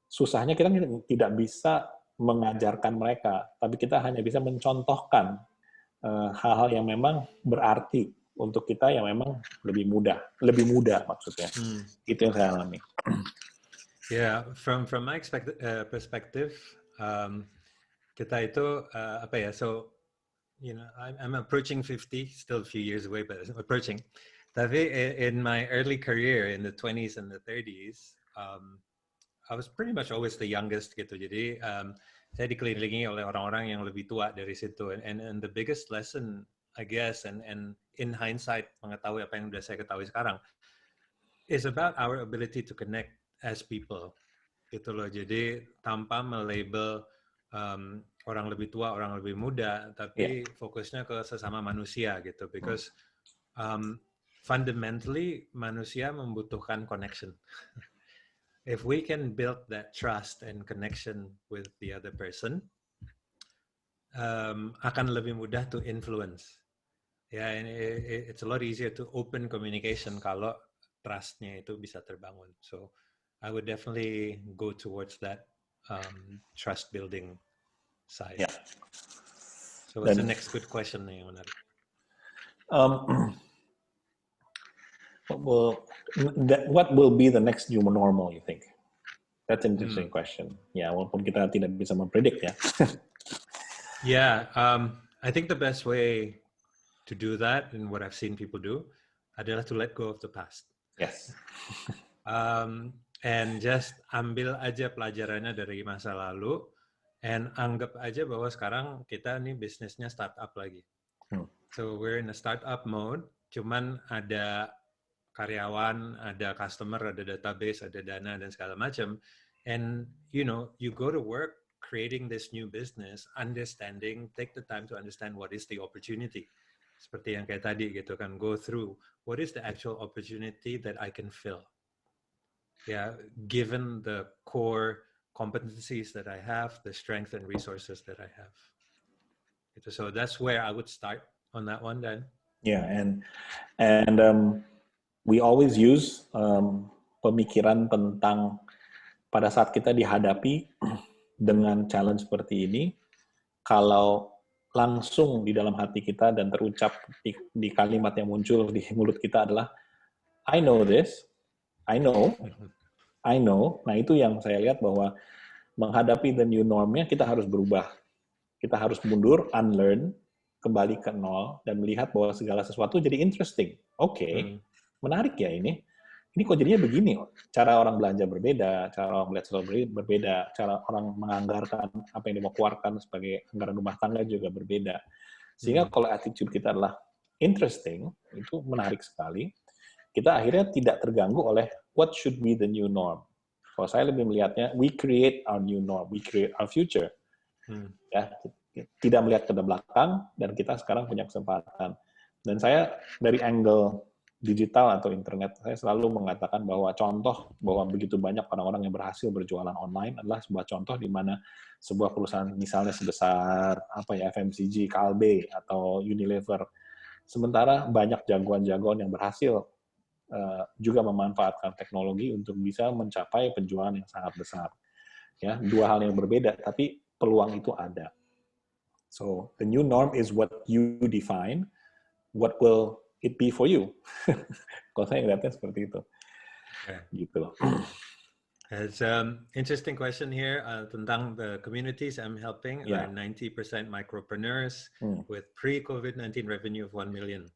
Susahnya kita tidak bisa mengajarkan mereka, tapi kita hanya bisa mencontohkan hal-hal yang memang berarti untuk kita yang memang lebih mudah maksudnya. Itu yang saya alami. Yeah, from my perspective, kita itu so I'm approaching 50, still a few years away, but approaching. Tapi in my early career in the 20s and the 30s, I was pretty much always the youngest gitu. Jadi saya dikelilingi oleh orang-orang yang lebih tua dari situ. And the biggest lesson, I guess, and in hindsight mengetahui apa yang sudah saya ketahui sekarang, is about our ability to connect as people. Gitu loh. Jadi tanpa melabel orang lebih tua, orang lebih muda, tapi fokusnya ke sesama manusia gitu. Because fundamentally manusia membutuhkan connection. If we can build that trust and connection with the other person, akan lebih mudah to influence. Ya, it's a lot easier to open communication kalau trust-nya itu bisa terbangun. So I would definitely go towards that trust building side. Yeah. So what's the next good question yang menarik? What will be the next new normal, you think? That's an interesting question. Ya, walaupun kita tidak bisa mempredik ya. Yeah, I think the best way to do that, and what I've seen people do, adalah to let go of the past. Yes. And just ambil aja pelajarannya dari masa lalu, and anggap aja bahwa sekarang kita nih bisnisnya startup lagi. So we're in a startup mode, cuman ada karyawan, ada customer, ada database, ada dana, dan segala macam. And, you go to work creating this new business, take the time to understand what is the opportunity. Seperti yang kayak tadi gitu kan, go through, what is the actual opportunity that I can fill? Yeah, given the core competencies that I have, the strength and resources that I have. So that's where I would start on that one then. Yeah, and we always use pemikiran tentang pada saat kita dihadapi dengan challenge seperti ini, kalau langsung di dalam hati kita dan terucap di kalimat yang muncul di mulut kita adalah I know this, I know. Nah, itu yang saya lihat bahwa menghadapi the new normnya kita harus berubah. Kita harus mundur, unlearn, kembali ke nol, dan melihat bahwa segala sesuatu jadi interesting. Oke, menarik ya ini. Ini kok jadinya begini. Cara orang belanja berbeda, cara orang melihat sesuatu berbeda, cara orang menganggarkan apa yang dia mau keluarkan sebagai anggaran rumah tangga juga berbeda. Sehingga kalau attitude kita adalah interesting, itu menarik sekali, kita akhirnya tidak terganggu oleh what should be the new norm. Kalau saya lebih melihatnya, we create our new norm, we create our future. Ya, tidak melihat ke belakang, dan kita sekarang punya kesempatan. Dan saya dari angle digital atau internet, saya selalu mengatakan bahwa contoh bahwa begitu banyak orang-orang yang berhasil berjualan online adalah sebuah contoh di mana sebuah perusahaan misalnya sebesar FMCG, Kalbe atau Unilever, sementara banyak jagoan-jagoan yang berhasil juga memanfaatkan teknologi untuk bisa mencapai penjualan yang sangat besar. Ya, dua hal yang berbeda, tapi peluang itu ada. So the new norm is what you define. What will it be for you? Kalau saya ngeliatnya seperti itu. Okay. Gitu loh. It's interesting question here tentang the communities I'm helping are 90% micropreneurs with pre-COVID-19 revenue of 1 million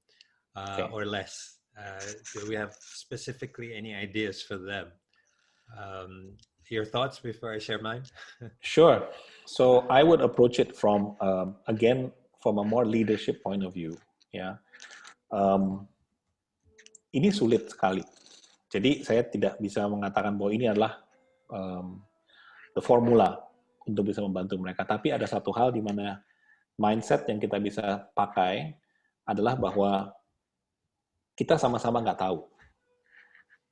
or less. Do we have specifically any ideas for them? Your thoughts before I share mine? Sure. So I would approach it from, again, from a more leadership point of view. Ya, ini sulit sekali. Jadi saya tidak bisa mengatakan bahwa ini adalah the formula untuk bisa membantu mereka. Tapi ada satu hal di mana mindset yang kita bisa pakai adalah bahwa kita sama-sama nggak tahu.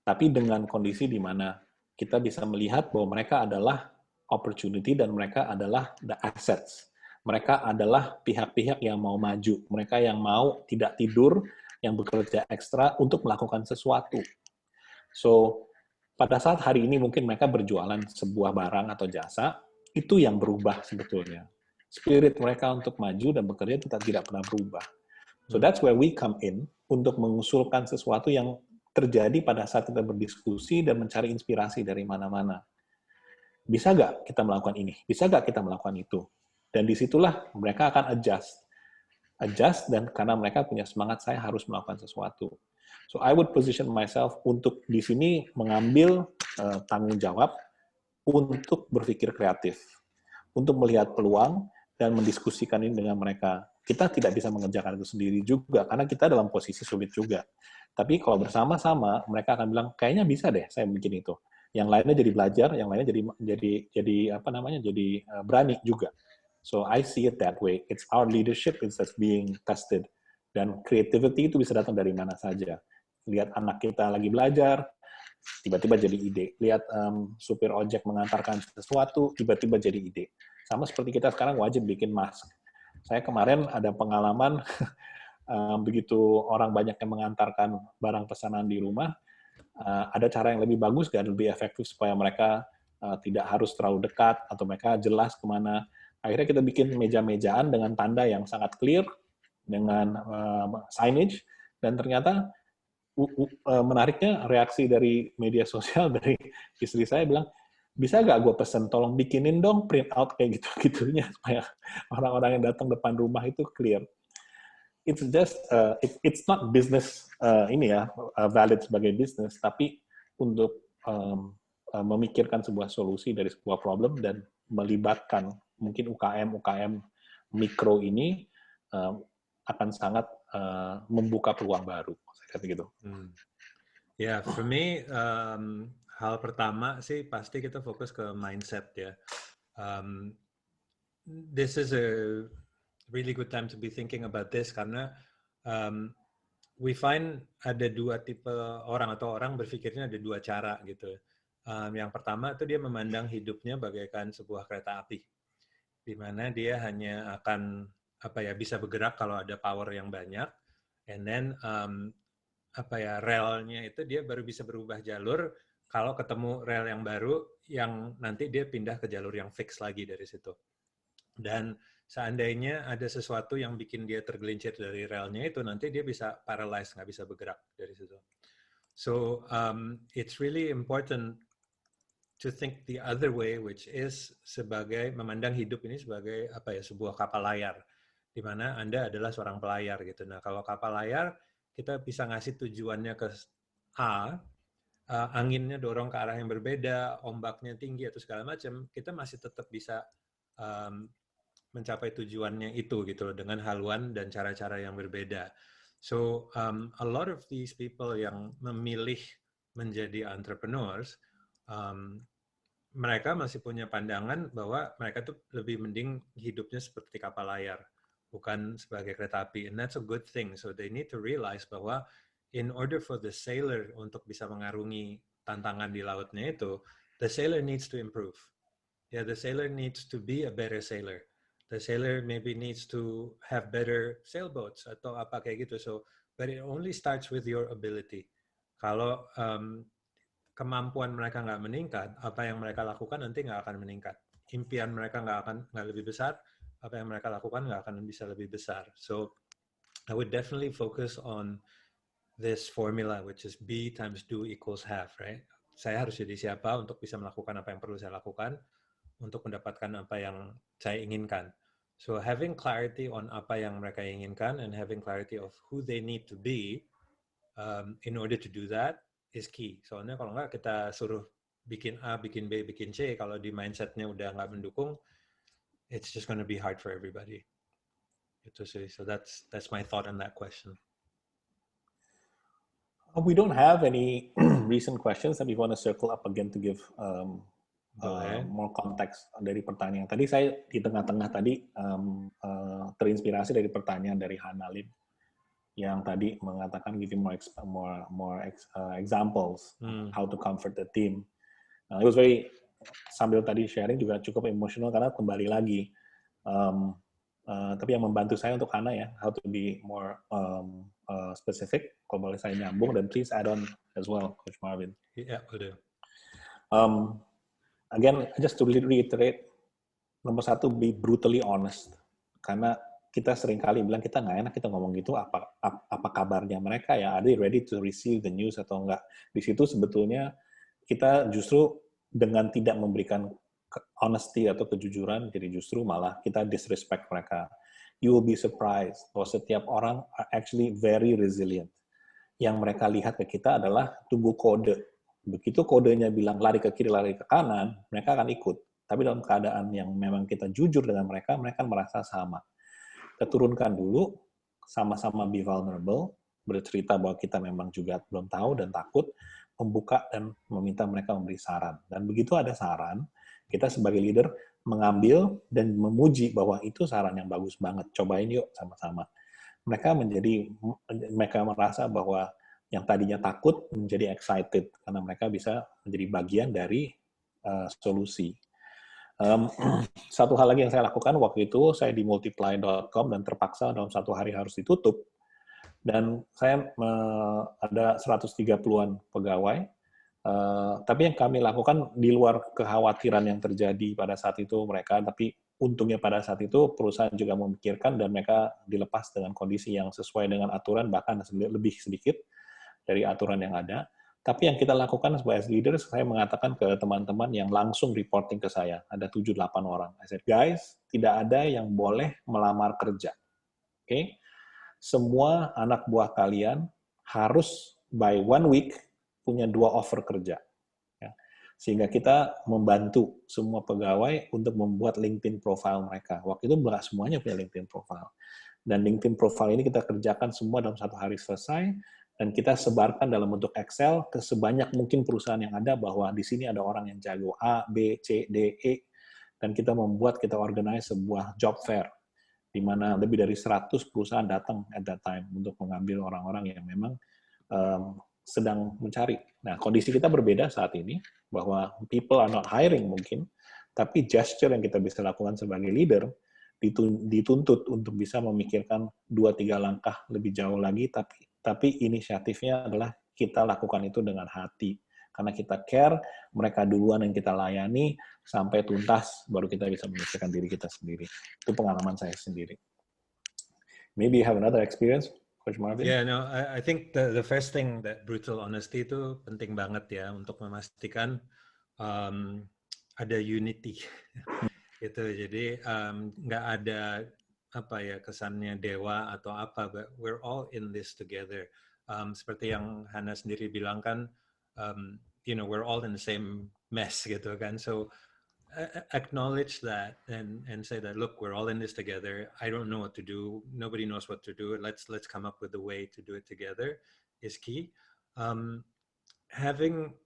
Tapi dengan kondisi di mana kita bisa melihat bahwa mereka adalah opportunity dan mereka adalah the assets. Mereka adalah pihak-pihak yang mau maju. Mereka yang mau tidak tidur, yang bekerja ekstra untuk melakukan sesuatu. So, pada saat hari ini mungkin mereka berjualan sebuah barang atau jasa, itu yang berubah sebetulnya. Spirit mereka untuk maju dan bekerja tidak pernah berubah. So, that's where we come in untuk mengusulkan sesuatu yang terjadi pada saat kita berdiskusi dan mencari inspirasi dari mana-mana. Bisa nggak kita melakukan ini? Bisa nggak kita melakukan itu? Dan disitulah mereka akan adjust, dan karena mereka punya semangat, saya harus melakukan sesuatu. So I would position myself untuk di sini mengambil tanggung jawab untuk berpikir kreatif, untuk melihat peluang dan mendiskusikan ini dengan mereka. Kita tidak bisa mengerjakan itu sendiri juga, karena kita dalam posisi sulit juga. Tapi kalau bersama-sama, mereka akan bilang, kayaknya bisa deh saya bikin itu. Yang lainnya jadi belajar, yang lainnya jadi berani juga. So I see it that way. It's our leadership that's being tested. Dan creativity itu bisa datang dari mana saja. Lihat anak kita lagi belajar, tiba-tiba jadi ide. Lihat supir ojek mengantarkan sesuatu, tiba-tiba jadi ide. Sama seperti kita sekarang wajib bikin mask. Saya kemarin ada pengalaman, begitu orang banyak yang mengantarkan barang pesanan di rumah, ada cara yang lebih bagus dan lebih efektif supaya mereka tidak harus terlalu dekat, atau mereka jelas kemana. Akhirnya kita bikin meja-mejaan dengan tanda yang sangat clear, dengan signage, dan ternyata menariknya reaksi dari media sosial dari istri saya bilang, bisa nggak gue pesen, tolong bikinin dong print out kayak gitu-gitunya supaya orang-orang yang datang depan rumah itu clear. It's just it's not business valid sebagai bisnis, tapi untuk memikirkan sebuah solusi dari sebuah problem dan melibatkan mungkin UKM mikro ini akan sangat membuka peluang baru, saya kata gitu. Yeah, for me hal pertama sih pasti kita fokus ke mindset ya. This is a really good time to be thinking about this karena we find ada dua tipe orang atau orang berpikirnya ada dua cara gitu. Yang pertama itu dia memandang hidupnya bagaikan sebuah kereta api, di mana dia hanya akan bisa bergerak kalau ada power yang banyak, and then relnya itu dia baru bisa berubah jalur kalau ketemu rel yang baru yang nanti dia pindah ke jalur yang fix lagi dari situ. Dan seandainya ada sesuatu yang bikin dia tergelincir dari relnya itu, nanti dia bisa paralyzed, nggak bisa bergerak dari situ. So it's really important to think the other way, which is sebagai memandang hidup ini sebagai sebuah kapal layar, di mana Anda adalah seorang pelayar gitu. Nah, kalau kapal layar kita bisa ngasih tujuannya ke A, anginnya dorong ke arah yang berbeda, ombaknya tinggi atau segala macam, kita masih tetap bisa mencapai tujuannya itu gitu loh, dengan haluan dan cara-cara yang berbeda. So a lot of these people yang memilih menjadi entrepreneurs, mereka masih punya pandangan bahwa mereka tuh lebih mending hidupnya seperti kapal layar, bukan sebagai kereta api. And that's a good thing. So they need to realize bahwa in order for the sailor untuk bisa mengarungi tantangan di lautnya itu, the sailor needs to improve. Yeah, the sailor needs to be a better sailor. The sailor maybe needs to have better sailboats atau apa kayak gitu. So, but it only starts with your ability. Kalau kemampuan mereka nggak meningkat, apa yang mereka lakukan nanti nggak akan meningkat. Impian mereka nggak lebih besar, apa yang mereka lakukan nggak akan bisa lebih besar. So, I would definitely focus on this formula, which is B times do equals have, right? Saya harus jadi siapa untuk bisa melakukan apa yang perlu saya lakukan, untuk mendapatkan apa yang saya inginkan. So having clarity on apa yang mereka inginkan and having clarity of who they need to be in order to do that is key. Soalnya kalau nggak kita suruh bikin A, bikin B, bikin C, kalau di mindsetnya udah nggak mendukung, it's just going to be hard for everybody. Itu sih. So that's my thought on that question. We don't have any recent questions, and we want to circle up again to give more context dari pertanyaan. Tadi saya di tengah-tengah tadi terinspirasi dari pertanyaan dari Hannah Lim yang tadi mengatakan giving more examples how to comfort the team. It was very, sambil tadi sharing juga cukup emosional karena kembali lagi. Tapi yang membantu saya untuk Hannah ya, how to be more specific. Kalau boleh saya nyambung, dan please add on as well, Coach Marvin. Yeah, will do. Again, just to reiterate, nomor satu, be brutally honest. Karena kita seringkali bilang kita nggak enak kita ngomong gitu, apa kabarnya mereka ya, are they ready to receive the news atau enggak. Di situ sebetulnya kita justru dengan tidak memberikan honesty atau kejujuran, jadi justru malah kita disrespect mereka. You will be surprised bahwa setiap orang are actually very resilient. Yang mereka lihat ke kita adalah tunggu kode. Begitu kodenya bilang lari ke kiri, lari ke kanan, mereka akan ikut. Tapi dalam keadaan yang memang kita jujur dengan mereka, mereka merasa sama. Kita turunkan dulu, sama-sama be vulnerable, bercerita bahwa kita memang juga belum tahu dan takut, membuka dan meminta mereka memberi saran. Dan begitu ada saran, kita sebagai leader mengambil dan memuji bahwa itu saran yang bagus banget, cobain yuk sama-sama. Mereka merasa bahwa yang tadinya takut menjadi excited, karena mereka bisa menjadi bagian dari solusi. Satu hal lagi yang saya lakukan waktu itu, saya di multiply.com dan terpaksa dalam satu hari harus ditutup. Dan saya ada 130-an pegawai, tapi yang kami lakukan di luar kekhawatiran yang terjadi pada saat itu mereka, tapi untungnya pada saat itu perusahaan juga memikirkan dan mereka dilepas dengan kondisi yang sesuai dengan aturan, bahkan lebih sedikit dari aturan yang ada. Tapi yang kita lakukan sebagai leaders, saya mengatakan ke teman-teman yang langsung reporting ke saya, ada 7-8 orang. I said, guys, tidak ada yang boleh melamar kerja. Oke? Okay? Semua anak buah kalian harus by 1 week punya 2 offer kerja. Ya. Sehingga kita membantu semua pegawai untuk membuat LinkedIn profile mereka. Waktu itu nggak semuanya punya LinkedIn profile. Dan LinkedIn profile ini kita kerjakan semua dalam 1 hari selesai, dan kita sebarkan dalam bentuk Excel ke sebanyak mungkin perusahaan yang ada, bahwa di sini ada orang yang jago A, B, C, D, E, dan kita organize sebuah job fair, di mana lebih dari 100 perusahaan datang at that time untuk mengambil orang-orang yang memang sedang mencari. Nah, kondisi kita berbeda saat ini, bahwa people are not hiring mungkin, tapi gesture yang kita bisa lakukan sebagai leader, dituntut untuk bisa memikirkan 2-3 langkah lebih jauh lagi, tapi inisiatifnya adalah kita lakukan itu dengan hati. Karena kita care, mereka duluan yang kita layani, sampai tuntas, baru kita bisa memikirkan diri kita sendiri. Itu pengalaman saya sendiri. Maybe you have another experience, Coach Marvin? Yeah, no, I think the first thing, that brutal honesty itu penting banget ya, untuk memastikan ada unity. Gitu. Jadi nggak ada apa ya kesannya dewa atau apa, but we're all in this together. Seperti yang Hana sendiri bilang kan, we're all in the same mess gitu kan. So acknowledge that and say that, look, we're all in this together. I don't know what to do. Nobody knows what to do. Let's come up with a way to do it together is key. Having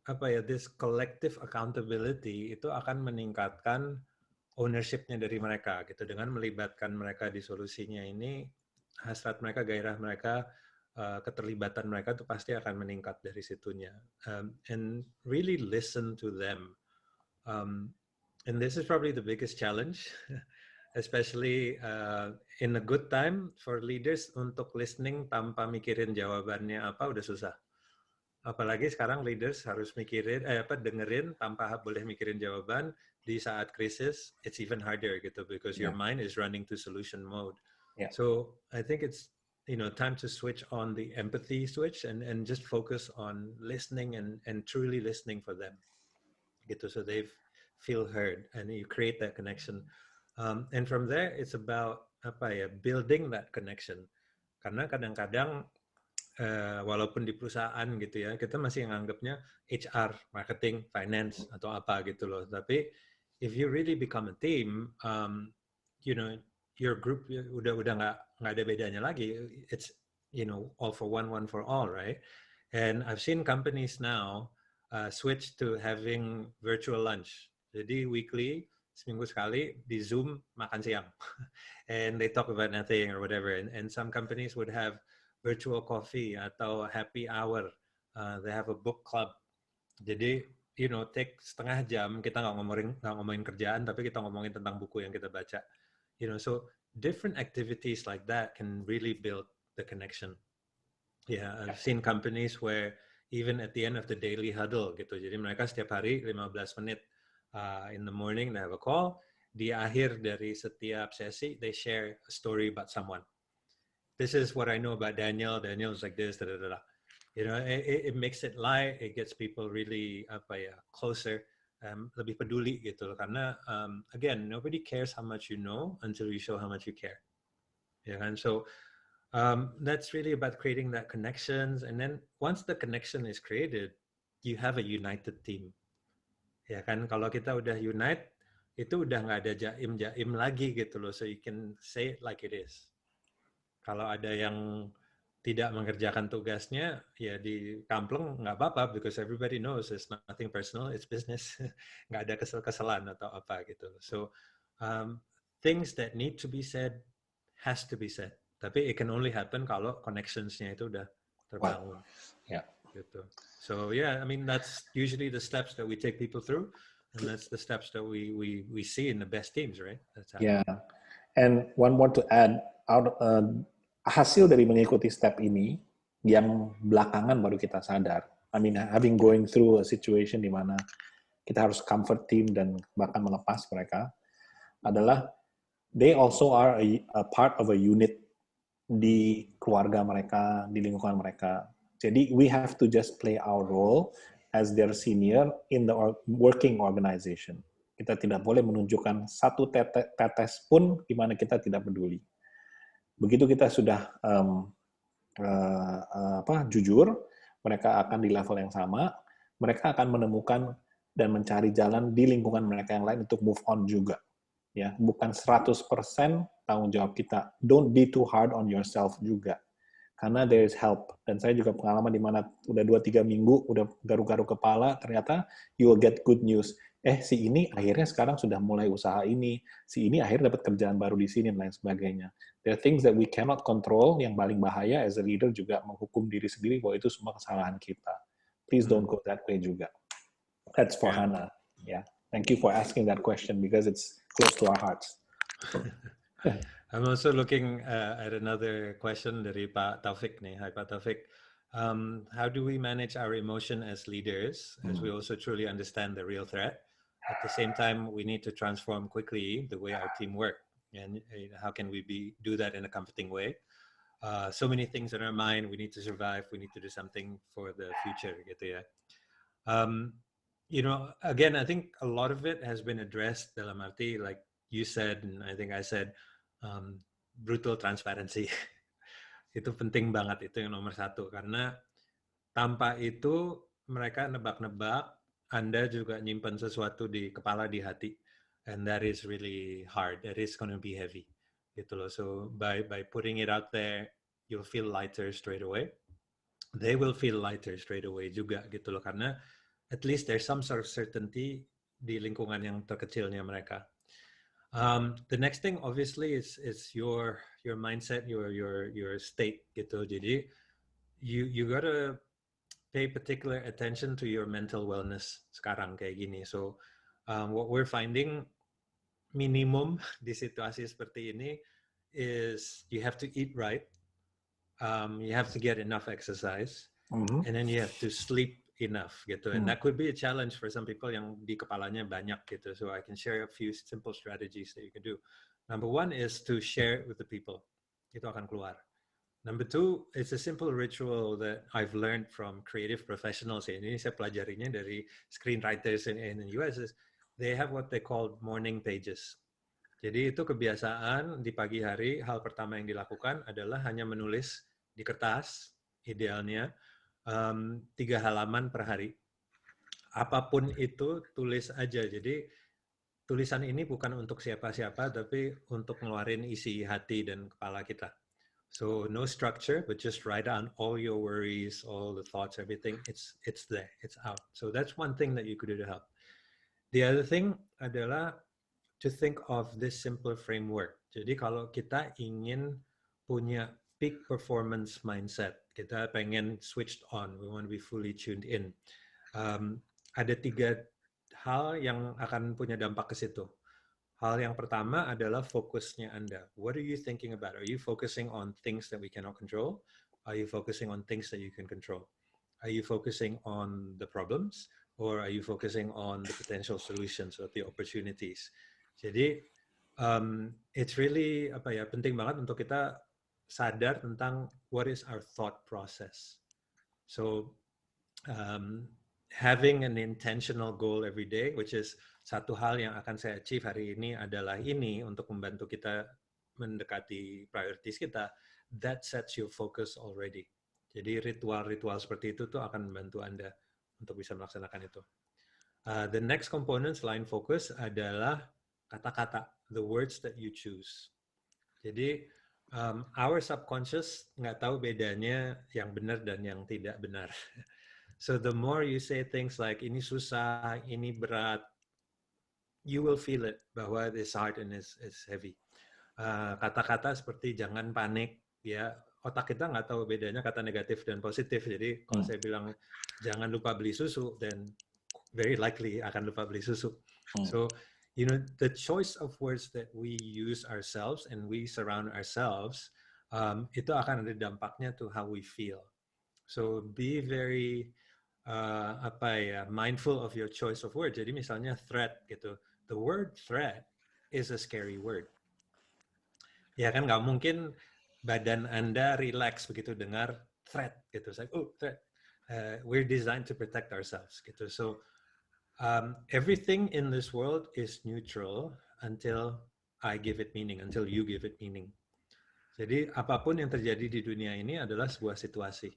this collective accountability itu akan meningkatkan ownership-nya dari mereka gitu, dengan melibatkan mereka di solusinya ini, hasrat mereka, gairah mereka, keterlibatan mereka itu pasti akan meningkat dari situnya. And really listen to them. And this is probably the biggest challenge, especially in a good time for leaders, untuk listening tanpa mikirin jawabannya apa udah susah. Apalagi sekarang leaders harus dengerin tanpa boleh mikirin jawaban di saat krisis. It's even harder gitu, because your mind is running to solution mode. So I think it's time to switch on the empathy switch and just focus on listening and truly listening for them gitu, so they feel heard and you create that connection. And from there it's about building that connection, karena kadang-kadang walaupun di perusahaan gitu ya, kita masih nganggapnya HR, marketing, finance atau apa gitu loh. Tapi if you really become a team, your group udah nggak ada bedanya lagi. It's all for one for all, right? And I've seen companies now switch to having virtual lunch. Jadi weekly, seminggu sekali di Zoom makan siang, and they talk about nothing or whatever. And some companies would have virtual coffee atau happy hour. They have a book club. Jadi, take setengah jam, kita nggak ngomongin kerjaan, tapi kita ngomongin tentang buku yang kita baca. So different activities like that can really build the connection. Yeah, I've seen companies where even at the end of the daily huddle gitu, jadi mereka setiap hari 15 menit in the morning they have a call. Di akhir dari setiap sesi, they share a story about someone. This is what I know about Daniel. Daniel's like this, da, da, da, da. It makes it light. It gets people really closer, lebih peduli gitu loh. Karena again, nobody cares how much you know until you show how much you care. Yeah, and so that's really about creating that connections. And then once the connection is created, you have a united team. Ya kan, kalau kita udah unite, itu udah nggak ada jaim lagi gitu loh. So you can say it like it is. Kalau ada yang tidak mengerjakan tugasnya, ya di kampleng nggak apa-apa, because everybody knows it's nothing personal, it's business. Nggak ada kesel-keselan atau apa gitu. So things that need to be said has to be said. Tapi it can only happen kalau connections-nya itu udah terbangun. Yeah. Gitu. So yeah, I mean that's usually the steps that we take people through, and that's the steps that we see in the best teams, right? That's how. Yeah. And one more to add, hasil dari mengikuti step ini yang belakangan baru kita sadar. I mean, having going through a situation di mana kita harus comfort team dan bahkan melepas mereka, adalah they also are a part of a unit di keluarga mereka, di lingkungan mereka. Jadi we have to just play our role as their senior in the working organization. Kita tidak boleh menunjukkan satu tetes pun di mana kita tidak peduli. Begitu kita sudah jujur, mereka akan di level yang sama, mereka akan menemukan dan mencari jalan di lingkungan mereka yang lain untuk move on juga. Ya, bukan 100% tanggung jawab kita. Don't be too hard on yourself juga. Karena there is help. Dan saya juga pengalaman di mana udah 2-3 minggu, udah garuk-garuk kepala, ternyata you will get good news. Si ini akhirnya sekarang sudah mulai usaha ini, si ini akhirnya dapat kerjaan baru di sini, dan lain sebagainya. There are things that we cannot control, yang paling bahaya as a leader juga menghukum diri sendiri bahwa itu semua kesalahan kita. Please don't go that way juga. That's for Hannah. Yeah. Thank you for asking that question because it's close to our hearts. I'm also looking at another question dari Pak Taufik nih. Hi Pak Taufik. How do we manage our emotion as leaders as we also truly understand the real threat? At the same time, we need to transform quickly the way our team work. And how can we do that in a comforting way? So many things in our mind. We need to survive. We need to do something for the future. Gitu ya. Again, I think a lot of it has been addressed dalam arti, like you said, and I think I said, brutal transparency. Itu penting banget, itu yang nomor satu. Karena tanpa itu, mereka nebak-nebak, Anda juga nyimpan sesuatu di kepala, di hati. And that is really hard. That is going to be heavy. Gitu loh. So by putting it out there, you'll feel lighter straight away. They will feel lighter straight away juga gitu loh. Karena at least there's some sort of certainty di lingkungan yang terkecilnya mereka. The next thing obviously is your mindset, your state gitu. Jadi you gotta pay particular attention to your mental wellness sekarang kayak gini. So what we're finding minimum di situasi seperti ini is you have to eat right, you have to get enough exercise, and then you have to sleep enough gitu. And that could be a challenge for some people yang di kepalanya banyak gitu. So I can share a few simple strategies that you can do. Number one is to share it with the people. Itu akan keluar. Number two, it's a simple ritual that I've learned from creative professionals. Ini saya pelajarinya dari screenwriters in the US. They have what they call morning pages. Jadi itu kebiasaan di pagi hari, hal pertama yang dilakukan adalah hanya menulis di kertas, idealnya 3 halaman per hari. Apapun itu, tulis aja. Jadi tulisan ini bukan untuk siapa-siapa, tapi untuk ngeluarin isi hati dan kepala kita. So no structure, but just write down all your worries, all the thoughts, everything. It's there, it's out. So that's one thing that you could do to help. The other thing adalah to think of this simple framework. Jadi kalau kita ingin punya peak performance mindset, kita pengen switched on, we want to be fully tuned in. Ada 3 hal yang akan punya dampak ke situ. Hal yang pertama adalah fokusnya Anda. What are you thinking about? Are you focusing on things that we cannot control? Are you focusing on things that you can control? Are you focusing on the problems? Or are you focusing on the potential solutions or the opportunities? Jadi, it's really penting banget untuk kita sadar tentang what is our thought process. So, having an intentional goal every day, which is satu hal yang akan saya achieve hari ini adalah ini untuk membantu kita mendekati priorities kita, that sets your focus already. Jadi ritual-ritual seperti itu tuh akan membantu Anda untuk bisa melaksanakan itu. The next component selain fokus adalah kata-kata, the words that you choose. Jadi our subconscious nggak tahu bedanya yang benar dan yang tidak benar. So the more you say things like ini susah, ini berat, you will feel it bahwa it's hard and it's heavy. Kata-kata seperti jangan panik, ya otak kita nggak tahu bedanya kata negatif dan positif. Jadi kalau saya bilang jangan lupa beli susu, then very likely akan lupa beli susu. So the choice of words that we use ourselves and we surround ourselves, itu akan ada dampaknya to how we feel. So be very mindful of your choice of words. Jadi misalnya threat gitu. The word threat is a scary word. Ya kan nggak mungkin badan Anda relax begitu dengar threat gitu. It's like, oh, threat. We're designed to protect ourselves gitu. So everything in this world is neutral until I give it meaning, until you give it meaning. Jadi apapun yang terjadi di dunia ini adalah sebuah situasi.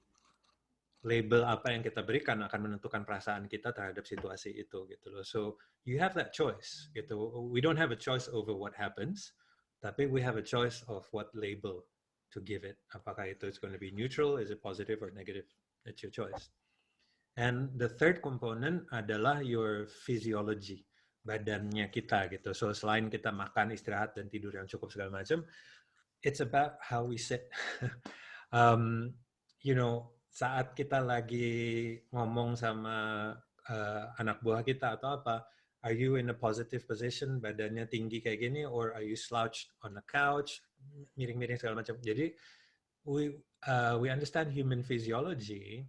Label apa yang kita berikan akan menentukan perasaan kita terhadap situasi itu gitu loh. So you have that choice gitu. We don't have a choice over what happens, tapi we have a choice of what label to give it. Apakah itu is going to be neutral, is it positive or negative? That's your choice. And the third component adalah your physiology, badannya kita gitu. So selain kita makan, istirahat dan tidur yang cukup segala macam, it's about how we sit. You know, saat kita lagi ngomong sama anak buah kita atau apa, are you in a positive position, badannya tinggi kayak gini, or are you slouched on the couch, miring-miring segala macam. Jadi we understand human physiology.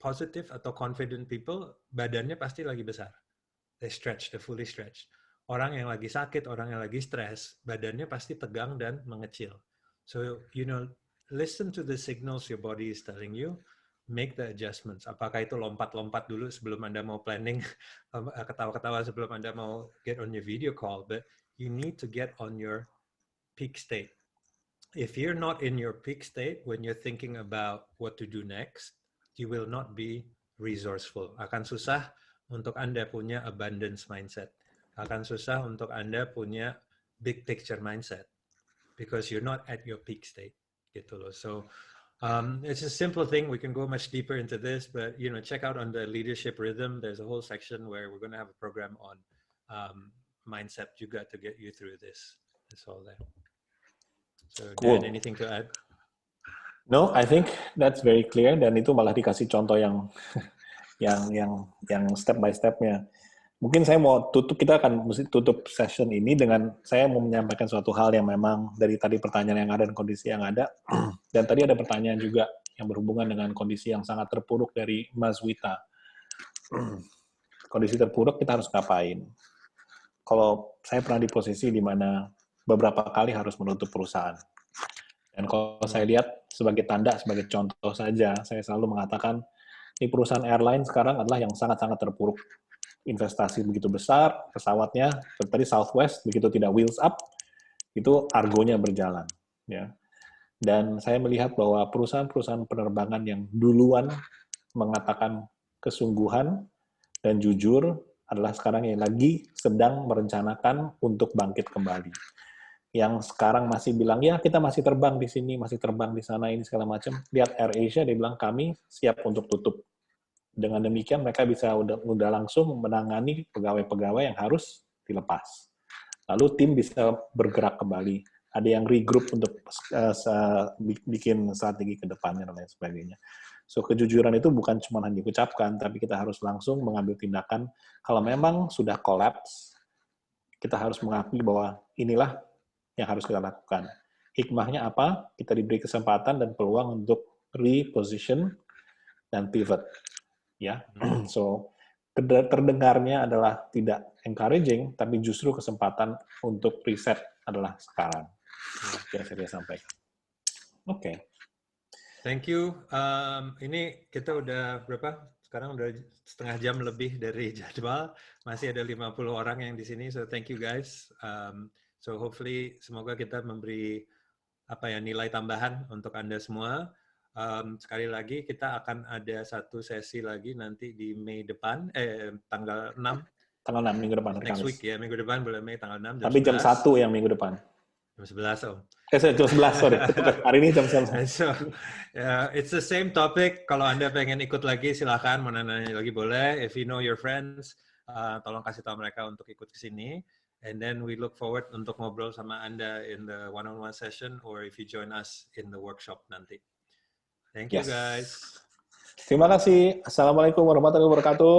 Positive atau confident people, badannya pasti lagi besar. They stretch, they fully stretched. Orang yang lagi sakit, orang yang lagi stres, badannya pasti tegang dan mengecil. So, you know, listen to the signals your body is telling you, make the adjustments. Apakah itu lompat-lompat dulu sebelum Anda mau planning, ketawa-ketawa sebelum Anda mau get on your video call, but you need to get on your peak state. If you're not in your peak state when you're thinking about what to do next, you will not be resourceful. Akan susah untuk Anda punya abundance mindset. Akan susah untuk Anda punya big picture mindset because you're not at your peak state. Gitu loh. So it's a simple thing. We can go much deeper into this, but you know, check out on the leadership rhythm. There's a whole section where we're going to have a program on mindset juga to get you through this. It's all there. So, Cool. Dan, anything to add? No, I think that's very clear, dan itu malah dikasih contoh yang step by step-nya. Mungkin saya mau tutup, kita akan mesti tutup session ini dengan saya mau menyampaikan suatu hal yang memang dari tadi pertanyaan yang ada dan kondisi yang ada, dan tadi ada pertanyaan juga yang berhubungan dengan kondisi yang sangat terpuruk dari Mas Wita. Kondisi terpuruk kita harus ngapain? Kalau saya pernah di posisi di mana beberapa kali harus menutup perusahaan. Dan kalau saya lihat sebagai tanda, sebagai contoh saja, saya selalu mengatakan, ini perusahaan airline sekarang adalah yang sangat-sangat terpuruk. Investasi begitu besar, pesawatnya, tadi Southwest, begitu tidak wheels up, itu argonya berjalan. Ya. Dan saya melihat bahwa perusahaan-perusahaan penerbangan yang duluan mengatakan kesungguhan dan jujur adalah sekarang yang lagi sedang merencanakan untuk bangkit kembali. Yang sekarang masih bilang, ya kita masih terbang di sini, masih terbang di sana, ini segala macam. Lihat AirAsia, dia bilang kami siap untuk tutup. Dengan demikian mereka bisa udah langsung menangani pegawai-pegawai yang harus dilepas. Lalu tim bisa bergerak kembali. Ada yang regroup untuk bikin strategi ke depannya dan lain sebagainya. So kejujuran itu bukan cuma hanya diucapkan, tapi kita harus langsung mengambil tindakan. Kalau memang sudah collapse, kita harus mengakui bahwa inilah yang harus kita lakukan. Hikmahnya apa? Kita diberi kesempatan dan peluang untuk reposition dan pivot. Ya, so terdengarnya adalah tidak encouraging, tapi justru kesempatan untuk reset adalah sekarang. Yang saya sampaikan. Oke. Thank you. Ini kita udah berapa? Sekarang udah setengah jam lebih dari jadwal. Masih ada 50 orang yang di sini. So thank you guys. So hopefully semoga kita memberi nilai tambahan untuk Anda semua. Sekali lagi kita akan ada satu sesi lagi nanti di Mei depan, tanggal 6. Tanggal 6 minggu depan. Next week ya, minggu depan bulan Mei tanggal 6. Tapi jam 1 yang minggu depan. Jam 11 Om. Jam 11, sorry. Hari ini jam 11. So, it's the same topic. Kalau Anda pengen ikut lagi silahkan, mau nanya lagi boleh. If you know your friends, tolong kasih tahu mereka untuk ikut ke sini. And then we look forward untuk ngobrol sama Anda in the one-on-one session, or if you join us in the workshop nanti. Thank you guys. Terima kasih. Assalamualaikum warahmatullahi wabarakatuh.